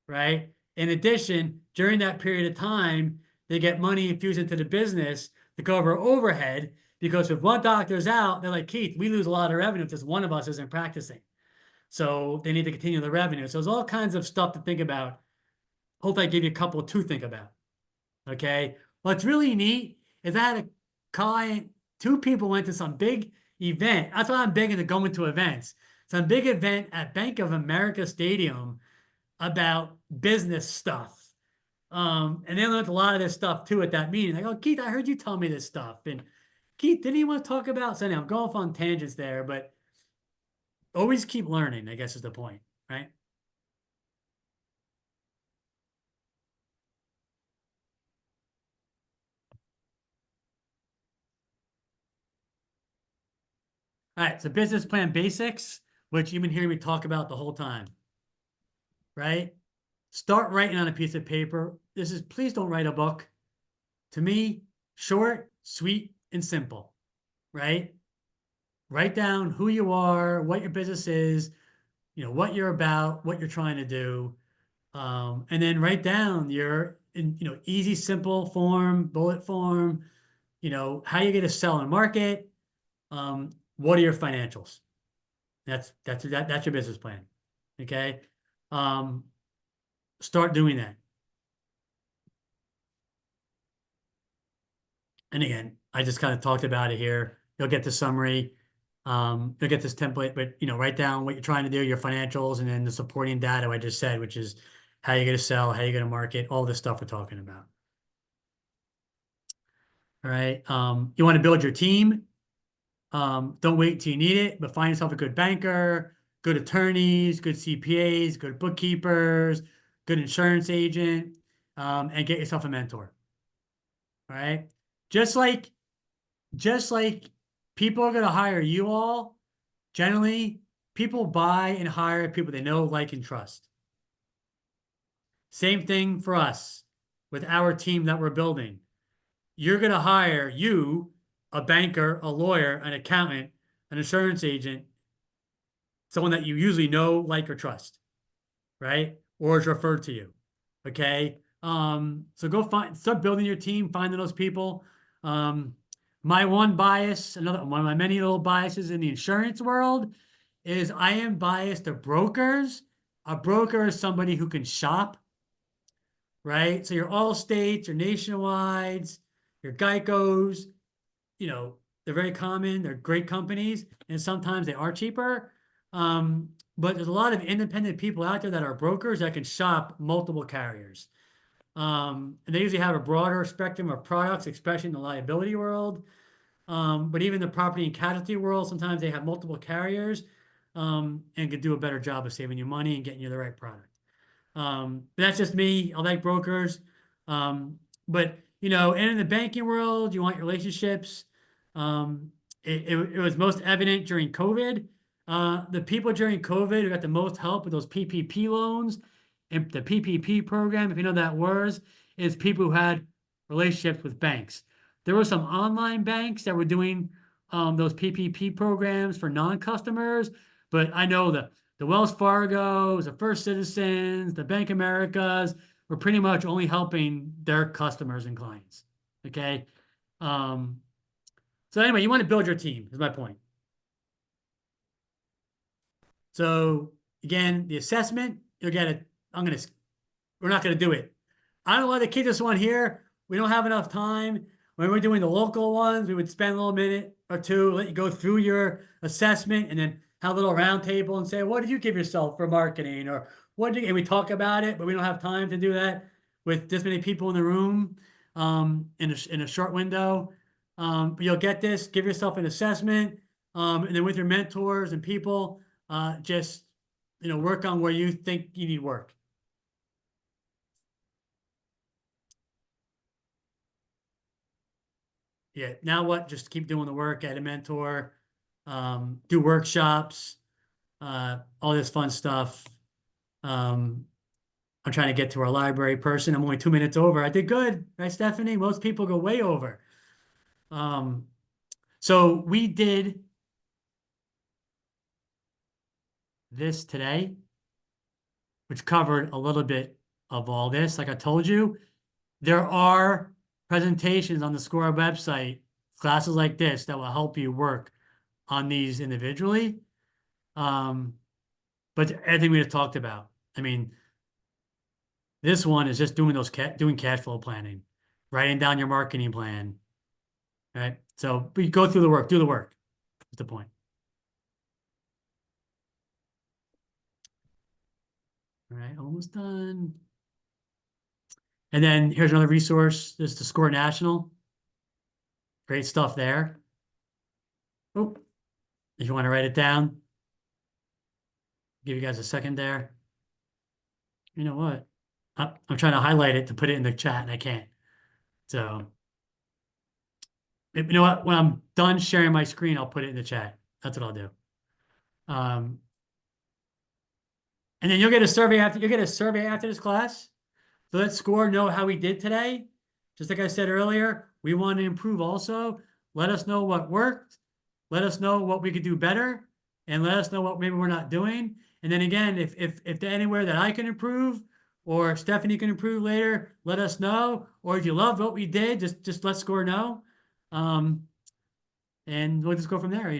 S2: right? In addition, during that period of time, they get money infused into the business to cover overhead because if one doctor's out, they're like, Keith, we lose a lot of revenue if just one of us isn't practicing. So they need to continue the revenue. So there's all kinds of stuff to think about. Hopefully I gave you a couple to think about. Okay. What's really neat is I had a client, two people went to some big event. That's why I'm big into going to events. Some big event at Bank of America Stadium about business stuff. And they learned a lot of this stuff too at that meeting. Like, oh, Keith, I heard you tell me this stuff. And Keith, didn't you want to talk about? So now I'm going off on tangents there, but always keep learning, I guess is the point, right? All right, so business plan basics, which you've been hearing me talk about the whole time, right? Start writing on a piece of paper. Please don't write a book. To me, short, sweet, and simple, right? Write down who you are, what your business is, what you're about, what you're trying to do. And then write down your, easy, simple form, bullet form, how you get to sell and market. What are your financials? That's your business plan. Okay. Start doing that. And again, I just kind of talked about it here. You'll get the summary. You'll get this template, but write down what you're trying to do, your financials, and then the supporting data I just said, which is how you're going to sell, how you're going to market, all this stuff we're talking about. All right. You want to build your team. Don't wait until you need it, but find yourself a good banker, good attorneys, good CPAs, good bookkeepers, good insurance agent, and get yourself a mentor. All right. Just like people are going to hire you all, generally, people buy and hire people they know, like, and trust. Same thing for us with our team that we're building. You're going to hire a banker, a lawyer, an accountant, an insurance agent, someone that you usually know, like, or trust, right? Or is referred to you. Okay. So go start building your team, finding those people. My one bias, one of my many little biases in the insurance world is I am biased to brokers. A broker is somebody who can shop, right? So your Allstates, your Nationwides, your Geicos, they're very common. They're great companies, and sometimes they are cheaper. But there's a lot of independent people out there that are brokers that can shop multiple carriers. And they usually have a broader spectrum of products, especially in the liability world. But even the property and casualty world, sometimes they have multiple carriers, and could do a better job of saving you money and getting you the right product. But that's just me. I like brokers. But and in the banking world, you want relationships. It was most evident during COVID. The people during COVID who got the most help with those PPP loans, and the PPP program, if you know that was, is people who had relationships with banks. There were some online banks that were doing those PPP programs for non-customers, but I know the Wells Fargos, the First Citizens, the Bank Americas were pretty much only helping their customers and clients. Okay. So anyway, you want to build your team, is my point. So again, the assessment, you'll get it. We're not going to do it. I don't want to keep this one here. We don't have enough time. When we're doing the local ones, we would spend a little minute or two, let you go through your assessment, and then have a little round table and say, what did you give yourself for marketing? Or and we talk about it, but we don't have time to do that with this many people in the room in a short window. But you'll get this, give yourself an assessment, and then with your mentors and people, just work on where you think you need work. Yeah, now what? Just keep doing the work, add a mentor, do workshops, all this fun stuff. I'm trying to get to our library person. I'm only 2 minutes over. I did good, right, Stephanie? Most people go way over. So we did this today, which covered a little bit of all this. Like I told you, there are presentations on the SCORE website, classes like this that will help you work on these individually. But everything we just talked about, I mean, this one is just doing doing cash flow planning, writing down your marketing plan, right? So we go through the work, do the work. That's the point. All right, almost done. And then here's another resource. This is the SCORE National. Great stuff there. Oh, if you want to write it down, give you guys a second there. You know what? I'm trying to highlight it to put it in the chat, and I can't. So, you know what? When I'm done sharing my screen, I'll put it in the chat. That's what I'll do. And then you'll get a survey after this class. So let SCORE know how we did today. Just like I said earlier, we want to improve also. Let us know what worked. Let us know what we could do better, and let us know what maybe we're not doing. And then again, if there's anywhere that I can improve, or Stephanie can improve later, let us know. Or if you loved what we did, just let SCORE know. And we'll just go from there,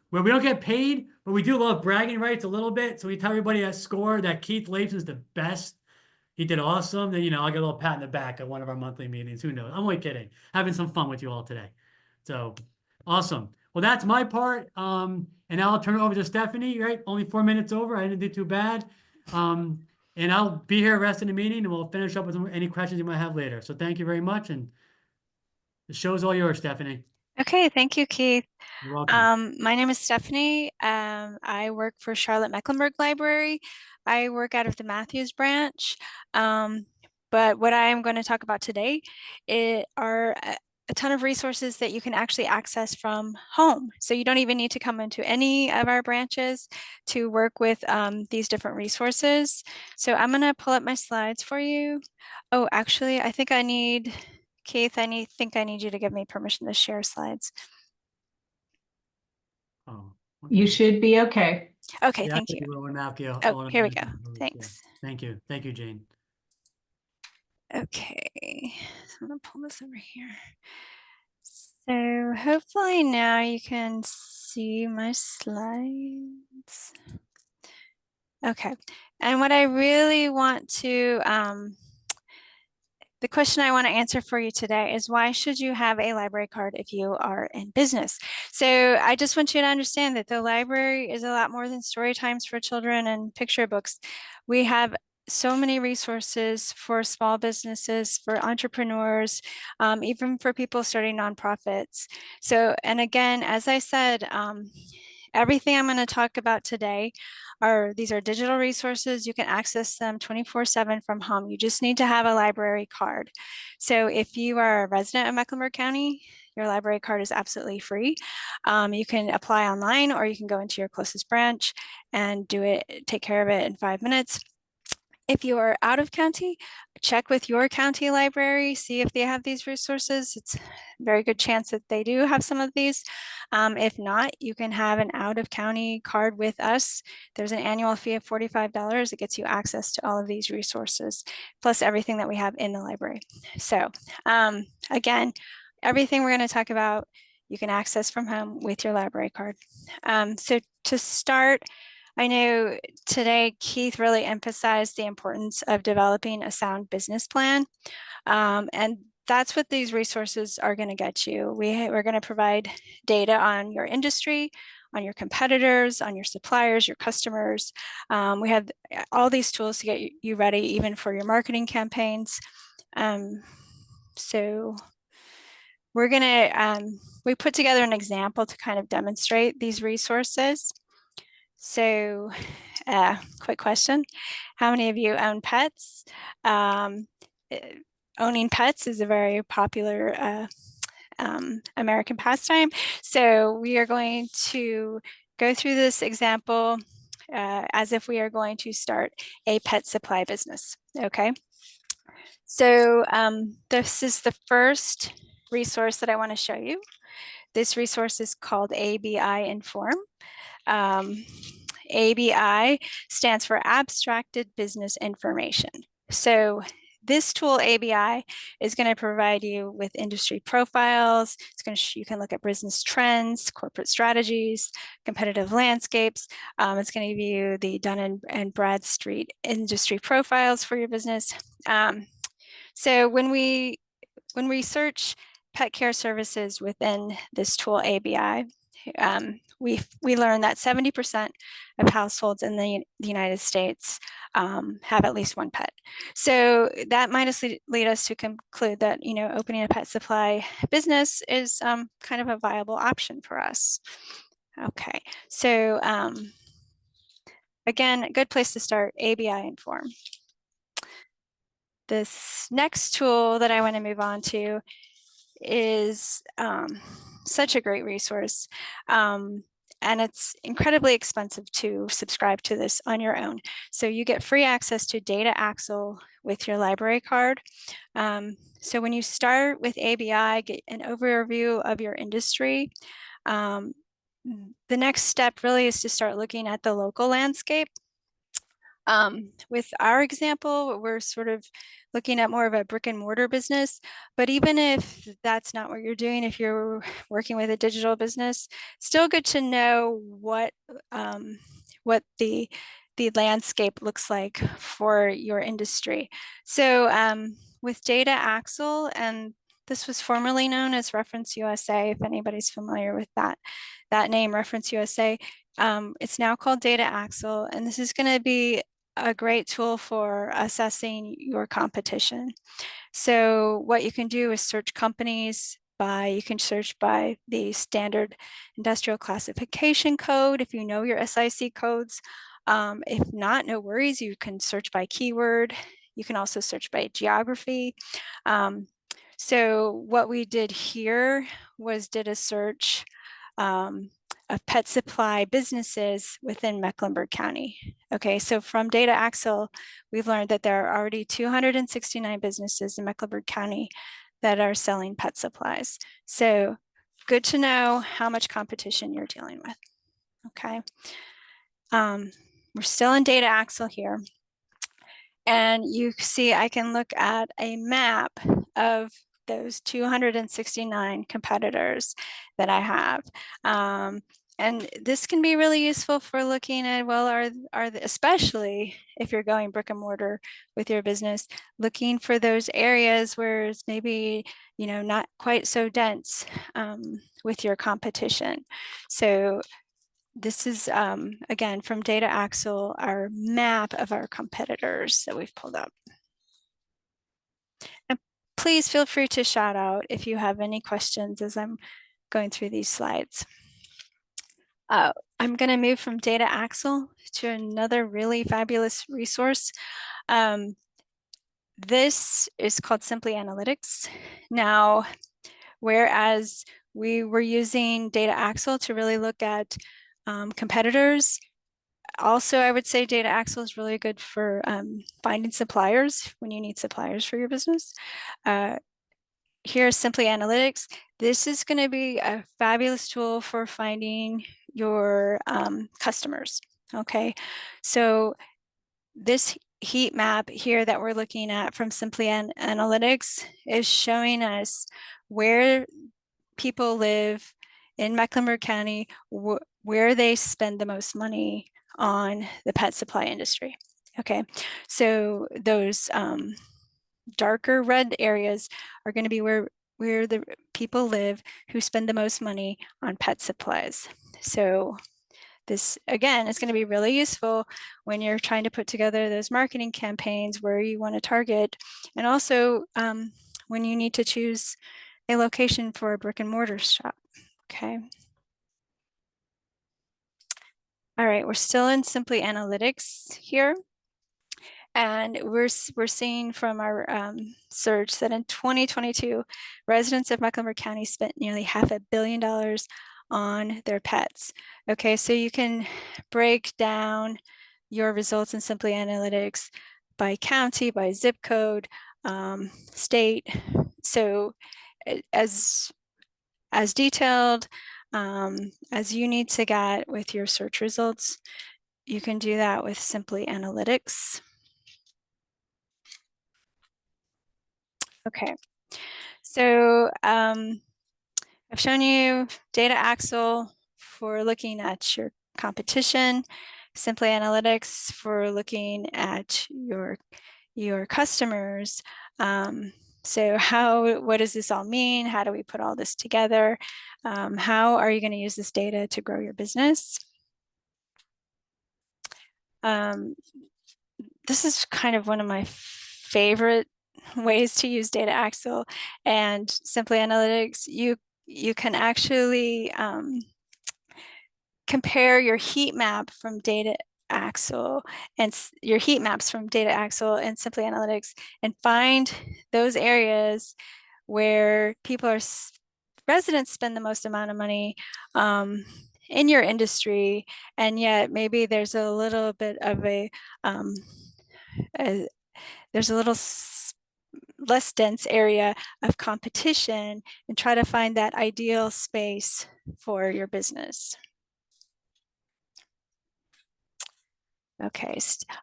S2: where we don't get paid, but we do love bragging rights a little bit. So we tell everybody at SCORE that Keith Lapes is the best. He did awesome. Then, I'll get a little pat in the back at one of our monthly meetings. Who knows? I'm only kidding. Having some fun with you all today. So awesome. Well, that's my part. And now I'll turn it over to Stephanie, right? Only 4 minutes over. I didn't do too bad. And I'll be here rest of the meeting and we'll finish up with any questions you might have later. So thank you very much. And the show's all yours, Stephanie.
S4: Okay, thank you, Keith.
S2: You're welcome.
S4: My name is Stephanie. I work for Charlotte Mecklenburg Library. I work out of the Matthews branch. But what I am going to talk about today are a ton of resources that you can actually access from home. So you don't even need to come into any of our branches to work with these different resources. So I'm going to pull up my slides for you. Oh, actually, I think I need, Keith, think I need you to give me permission to share slides.
S2: Oh,
S1: You
S2: okay.
S1: should be okay.
S4: Okay,
S2: Yeah,
S4: thank
S2: I
S4: you.
S2: think we'll
S4: Oh, here we go. Thanks.
S2: Thank you. Thank you, Jane.
S4: Okay, so I'm gonna pull this over here. So hopefully now you can see my slides. Okay, and what I really want to, the question I want to answer for you today is why should you have a library card if you are in business? So I just want you to understand that the library is a lot more than story times for children and picture books. We have so many resources for small businesses, for entrepreneurs, even for people starting nonprofits. So, and again, as I said, everything I'm going to talk about today these are digital resources. You can access them 24/7 from home. You just need to have a library card. So if you are a resident of Mecklenburg County, your library card is absolutely free. You can apply online or you can go into your closest branch and take care of it in 5 minutes. If you are out of county, check with your county library, see if they have these resources. It's a very good chance that they do have some of these. If not, you can have an out of county card with us. There's an annual fee of $45. It gets you access to all of these resources, plus everything that we have in the library. So again, everything we're going to talk about, you can access from home with your library card. So to start, I know today Keith really emphasized the importance of developing a sound business plan. And that's what these resources are going to get you. We're going to provide data on your industry, on your competitors, on your suppliers, your customers. We have all these tools to get you ready even for your marketing campaigns. So we're going to, we put together an example to kind of demonstrate these resources. So quick question. How many of you own pets? Owning pets is a very popular American pastime. So we are going to go through this example as if we are going to start a pet supply business. Okay. So this is the first resource that I want to show you. This resource is called ABI Inform. ABI stands for Abstracted Business Information. So this tool, ABI, is going to provide you with industry profiles. You can look at business trends, corporate strategies, competitive landscapes. It's going to give you the Dun and Bradstreet industry profiles for your business. So when we search pet care services within this tool, ABI, we learned that 70% of households in the United States have at least one pet. So that might lead us to conclude that, opening a pet supply business is kind of a viable option for us. Okay, so again, a good place to start, ABI Inform. This next tool that I want to move on to is such a great resource. And it's incredibly expensive to subscribe to this on your own. So you get free access to Data Axle with your library card. So when you start with ABI, get an overview of your industry. The next step really is to start looking at the local landscape. With our example, we're sort of looking at more of a brick and mortar business, but even if that's not what you're doing, if you're working with a digital business, still good to know what the landscape looks like for your industry. So with Data Axle, and this was formerly known as Reference USA, if anybody's familiar with that name, Reference USA, it's now called Data Axle, and this is going to be a great tool for assessing your competition. So what you can do is search companies by, you can search by the standard industrial classification code if you know your SIC codes. If not, no worries, you can search by keyword. You can also search by geography. So what we did here was did a search of pet supply businesses within Mecklenburg County. Okay, so from Data Axle, we've learned that there are already 269 businesses in Mecklenburg County that are selling pet supplies. So good to know how much competition you're dealing with. Okay, we're still in Data Axle here. And you see, I can look at a map of those 269 competitors that I have. And this can be really useful for looking at, well, especially if you're going brick and mortar with your business, looking for those areas where it's maybe, you know, not quite so dense with your competition. So this is, again, from Data Axle, our map of our competitors that we've pulled up. And please feel free to shout out if you have any questions as I'm going through these slides. I'm going to move from Data Axle to another really fabulous resource. This is called Simply Analytics. Now, whereas we were using Data Axle to really look at competitors, also, I would say Data Axle is really good for finding suppliers when you need suppliers for your business. Here's Simply Analytics. This is going to be a fabulous tool for finding your customers. Okay, so this heat map here that we're looking at from Simply Analytics is showing us where people live in Mecklenburg County, where they spend the most money on the pet supply industry. Okay, so those darker red areas are going to be where the people live who spend the most money on pet supplies. So this, again, is going to be really useful when you're trying to put together those marketing campaigns where you want to target, and also when you need to choose a location for a brick and mortar shop. Okay. All right, we're still in Simply Analytics here. And we're seeing from our search that in 2022, residents of Mecklenburg County spent nearly $500 million on their pets. Okay, so you can break down your results in Simply Analytics by county, by zip code, state. So as detailed as you need to get with your search results, you can do that with Simply Analytics. Okay, so I've shown you Data Axle for looking at your competition, Simply Analytics for looking at your customers. So what does this all mean? How do we put all this together? How are you going to use this data to grow your business? This is kind of one of my favorite ways to use Data Axle and Simply Analytics. You can actually compare your heat map from Data Axle and your heat maps from Data Axle and Simply Analytics and find those areas where residents spend the most amount of money in your industry, and yet maybe there's a little bit of there's a little less dense area of competition, and try to find that ideal space for your business. Okay.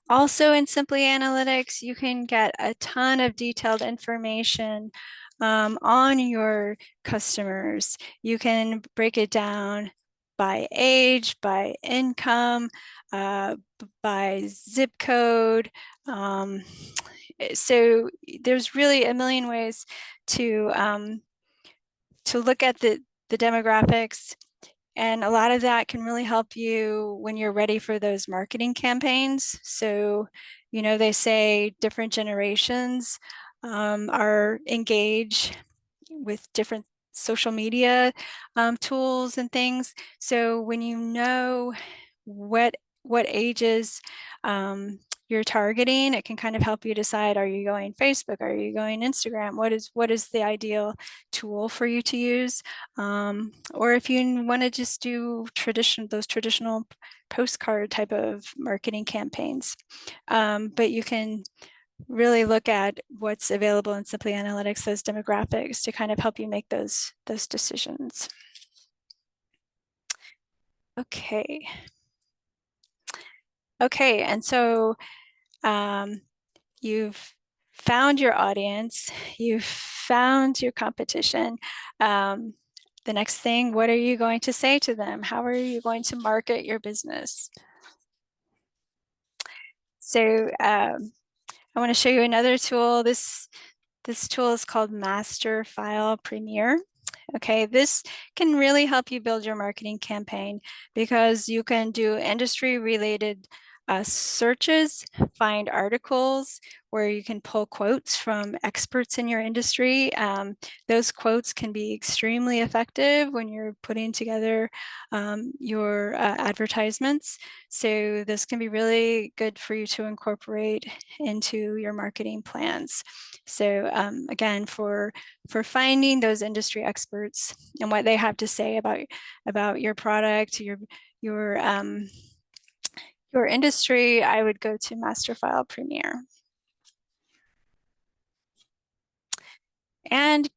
S4: Also in Simply Analytics, you can get a ton of detailed information on your customers. You can break it down by age, by income, by zip code. So there's really a million ways to look at the demographics. And a lot of that can really help you when you're ready for those marketing campaigns. So, you know, they say different generations are engaged with different social media tools and things. So when you know what ages you're targeting, it can kind of help you decide, are you going Facebook? Are you going Instagram? What is the ideal tool for you to use? Or if you want to just do those traditional postcard type of marketing campaigns. But you can really look at what's available in Simply Analytics, those demographics, to kind of help you make those decisions. Okay. Okay, and so you've found your audience, you've found your competition. The next thing, what are you going to say to them? How are you going to market your business? So I want to show you another tool. This tool is called Master File Premier. Okay, this can really help you build your marketing campaign because you can do industry related searches, find articles where you can pull quotes from experts in your industry. Those quotes can be extremely effective when you're putting together your advertisements. So this can be really good for you to incorporate into your marketing plans. So again, for finding those industry experts and what they have to say about your product, your industry, I would go to Master File Premier. And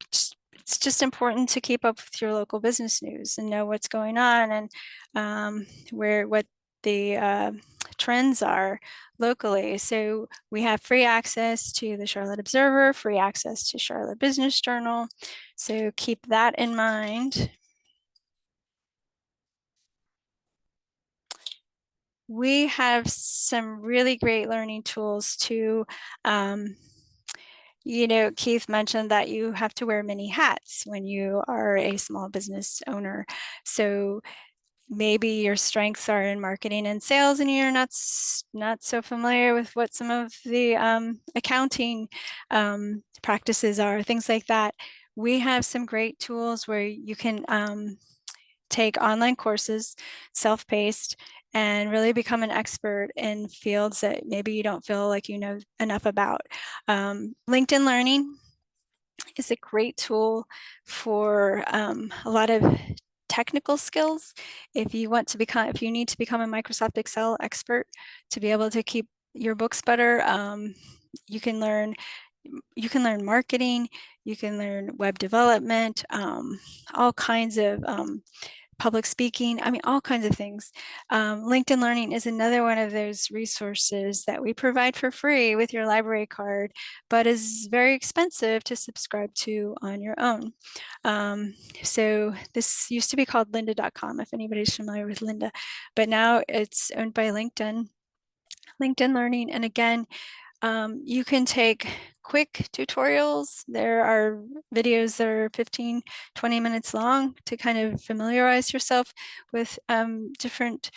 S4: it's just important to keep up with your local business news and know what's going on and what the trends are locally. So we have free access to the Charlotte Observer, free access to Charlotte Business Journal. So keep that in mind. We have some really great learning tools too. You know, Keith mentioned that you have to wear many hats when you are a small business owner. So maybe your strengths are in marketing and sales and you're not so familiar with what some of the accounting practices are, things like that. We have some great tools where you can take online courses, self-paced, and really become an expert in fields that maybe you don't feel like you know enough about. LinkedIn Learning is a great tool for a lot of technical skills. If you need to become a Microsoft Excel expert to be able to keep your books better, you can learn marketing, you can learn web development, all kinds of public speaking, I mean, all kinds of things. LinkedIn Learning is another one of those resources that we provide for free with your library card, but is very expensive to subscribe to on your own. So this used to be called lynda.com, if anybody's familiar with Lynda, but now it's owned by LinkedIn Learning. And again, you can take quick tutorials. There are videos that are 15, 20 minutes long to kind of familiarize yourself with different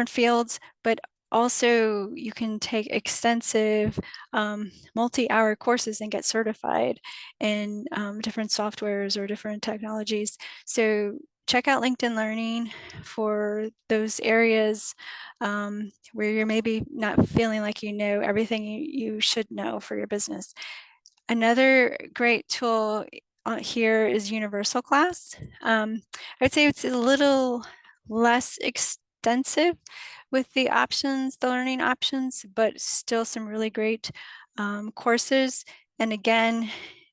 S4: fields, but also you can take extensive multi-hour courses and get certified in different softwares or different technologies. So check out LinkedIn Learning for those areas where you're maybe not feeling like you know everything you should know for your business. Another great tool here is Universal Class. I would say it's a little less extensive with the learning options, but still some really great courses. And again,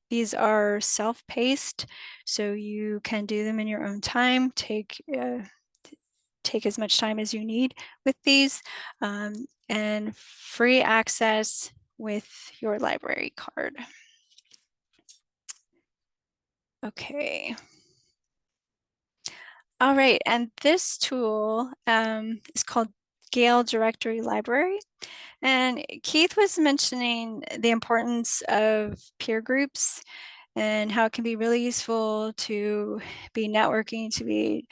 S4: these are self-paced, so you can do them in your own time. Take take as much time as you need with these, and free access with your library card. Okay. All right, and this tool is called Gale Directory Library. And Keith was mentioning the importance of peer groups and how it can be really useful to be networking, to be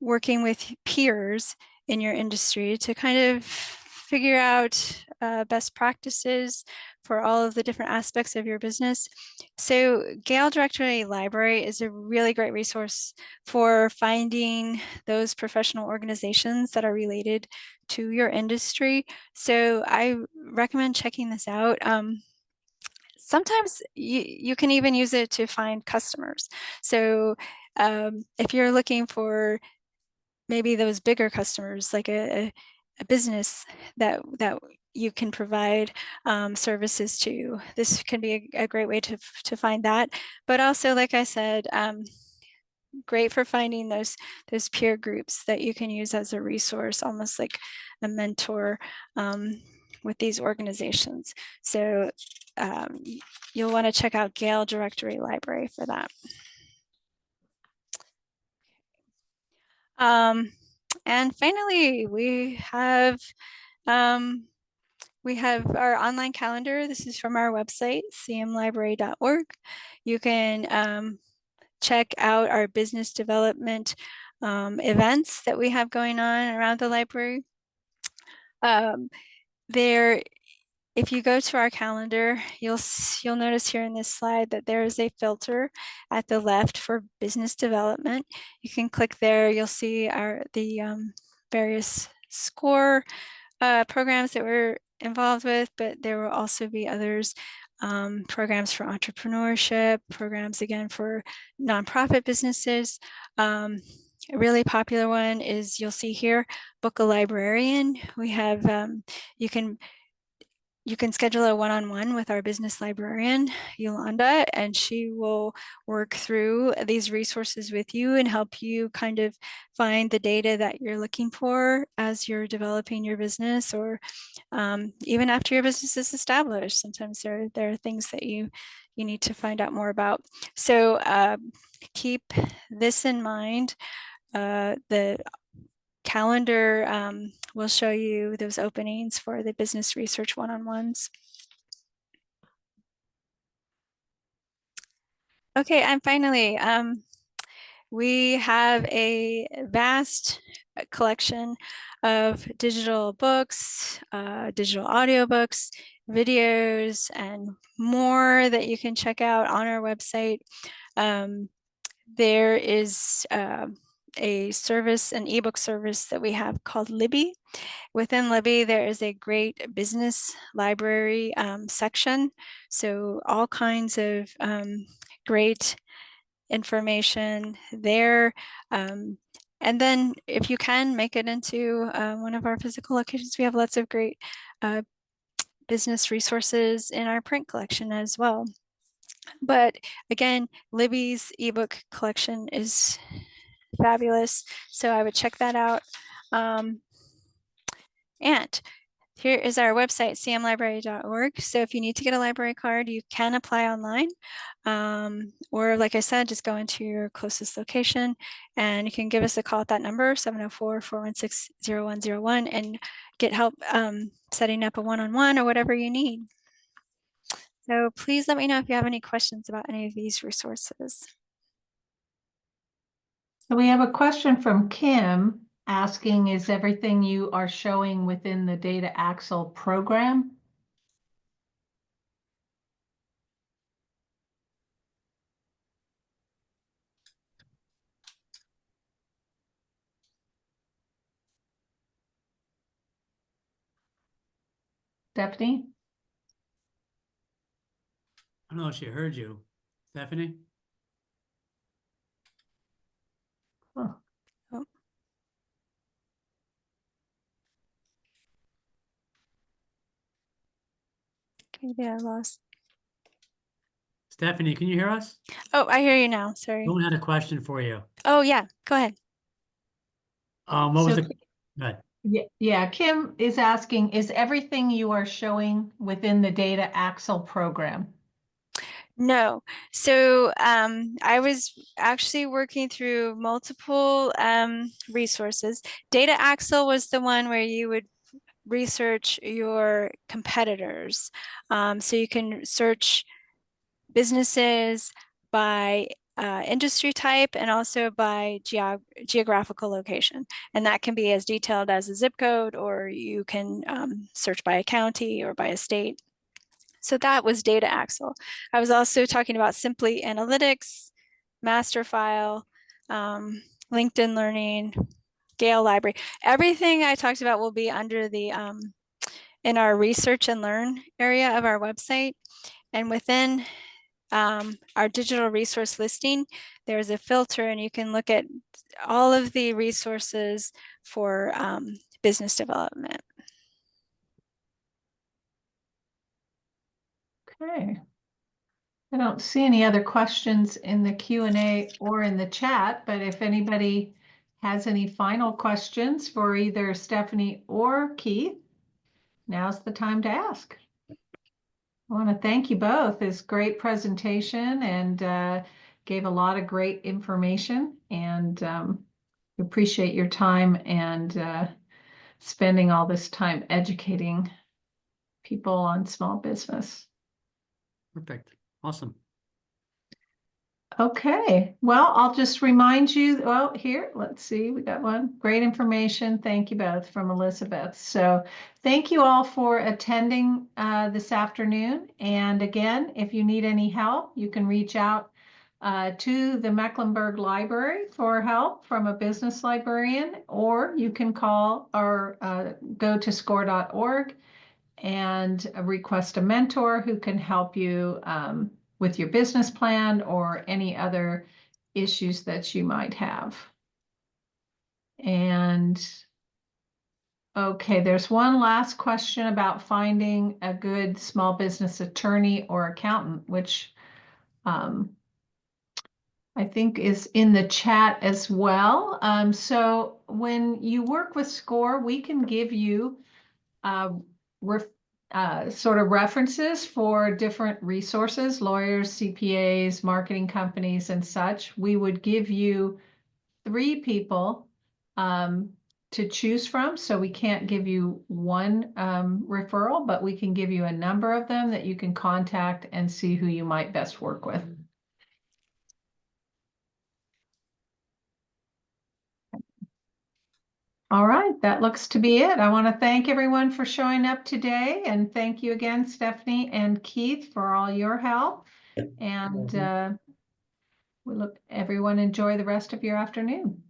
S4: working with peers in your industry to kind of figure out best practices for all of the different aspects of your business. So Gale Directory Library is a really great resource for finding those professional organizations that are related to your industry. So I recommend checking this out. Sometimes you can even use it to find customers. So if you're looking for maybe those bigger customers, like a business that you can provide services to, this can be a great way to find that. But also, like I said, great for finding those peer groups that you can use as a resource, almost like a mentor with these organizations. So you'll want to check out Gale Directory Library for that. And finally, we have our online calendar. This is from our website, cmlibrary.org. You can check out our business development events that we have going on around the library. If you go to our calendar, you'll notice here in this slide that there is a filter at the left for business development. You can click there. You'll see the various SCORE programs that we're involved with, but there will also be others, programs for entrepreneurship, programs again for nonprofit businesses. A really popular one is, you'll see here, Book a Librarian. We have, you can schedule a one-on-one with our business librarian, Yolanda, and she will work through these resources with you and help you kind of find the data that you're looking for as you're developing your business, or even after your business is established. Sometimes there are things that you need to find out more about. So keep this in mind. The calendar will show you those openings for the business research one-on-ones. Okay, and finally, we have a vast collection of digital books, digital audiobooks, videos, and more that you can check out on our website. There is a service, an ebook service that we have called Libby. Within Libby, there is a great business library section. So all kinds of great information there. And then if you can, make it into one of our physical locations. We have lots of great business resources in our print collection as well. But again, Libby's ebook collection is fabulous, so I would check that out. And here is our website, cmlibrary.org. So if you need to get a library card, you can apply online. Or like I said, just go into your closest location, and you can give us a call at that number, 704-416-0101, and get help setting up a one-on-one or whatever you need. So please let me know if you have any questions about any of these resources.
S1: So we have a question from Kim asking, is everything you are showing within the Data Axle program? Stephanie?
S2: I don't know if she heard you. Stephanie?
S1: Huh.
S4: Oh. Maybe I lost.
S2: Stephanie, can you hear us?
S4: Oh, I hear you now. Sorry.
S2: Someone had a question for you.
S4: Oh, yeah. Go ahead.
S2: What was
S1: So
S2: the, go ahead.
S1: Yeah, Kim is asking, is everything you are showing within the Data Axle program?
S4: No. So I was actually working through multiple resources. Data Axle was the one where you would research your competitors. So you can search businesses by industry type and also by geographical location. And that can be as detailed as a zip code, or you can search by a county or by a state. So that was Data Axle. I was also talking about Simply Analytics, Master File, LinkedIn Learning, Gale Library. Everything I talked about will be under the in our research and learn area of our website. And within our digital resource listing, there's a filter and you can look at all of the resources for business development.
S1: Okay. I don't see any other questions in the Q&A or in the chat, but if anybody has any final questions for either Stephanie or Keith, now's the time to ask. I want to thank you both. It's great presentation and gave a lot of great information, and appreciate your time and spending all this time educating people on small business.
S2: Perfect. Awesome.
S1: Okay, well, I'll just remind you, well, here, let's see, we got one. Great information. Thank you both from Elizabeth. So thank you all for attending this afternoon. And again, if you need any help, you can reach out to the Mecklenburg Library for help from a business librarian, or you can call or go to score.org and request a mentor who can help you with your business plan or any other issues that you might have. And okay, there's one last question about finding a good small business attorney or accountant, which I think is in the chat as well. So when you work with SCORE, we can give you sort of references for different resources, lawyers, CPAs, marketing companies, and such. We would give you 3 people to choose from. So we can't give you one referral, but we can give you a number of them that you can contact and see who you might best work with. All right, that looks to be it. I want to thank everyone for showing up today, and thank you again, Stephanie and Keith, for all your help. And everyone enjoy the rest of your afternoon.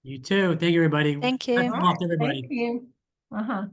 S2: You too. Thank you, everybody.
S4: Thank you.
S2: Best of luck, everybody.
S1: Thank you.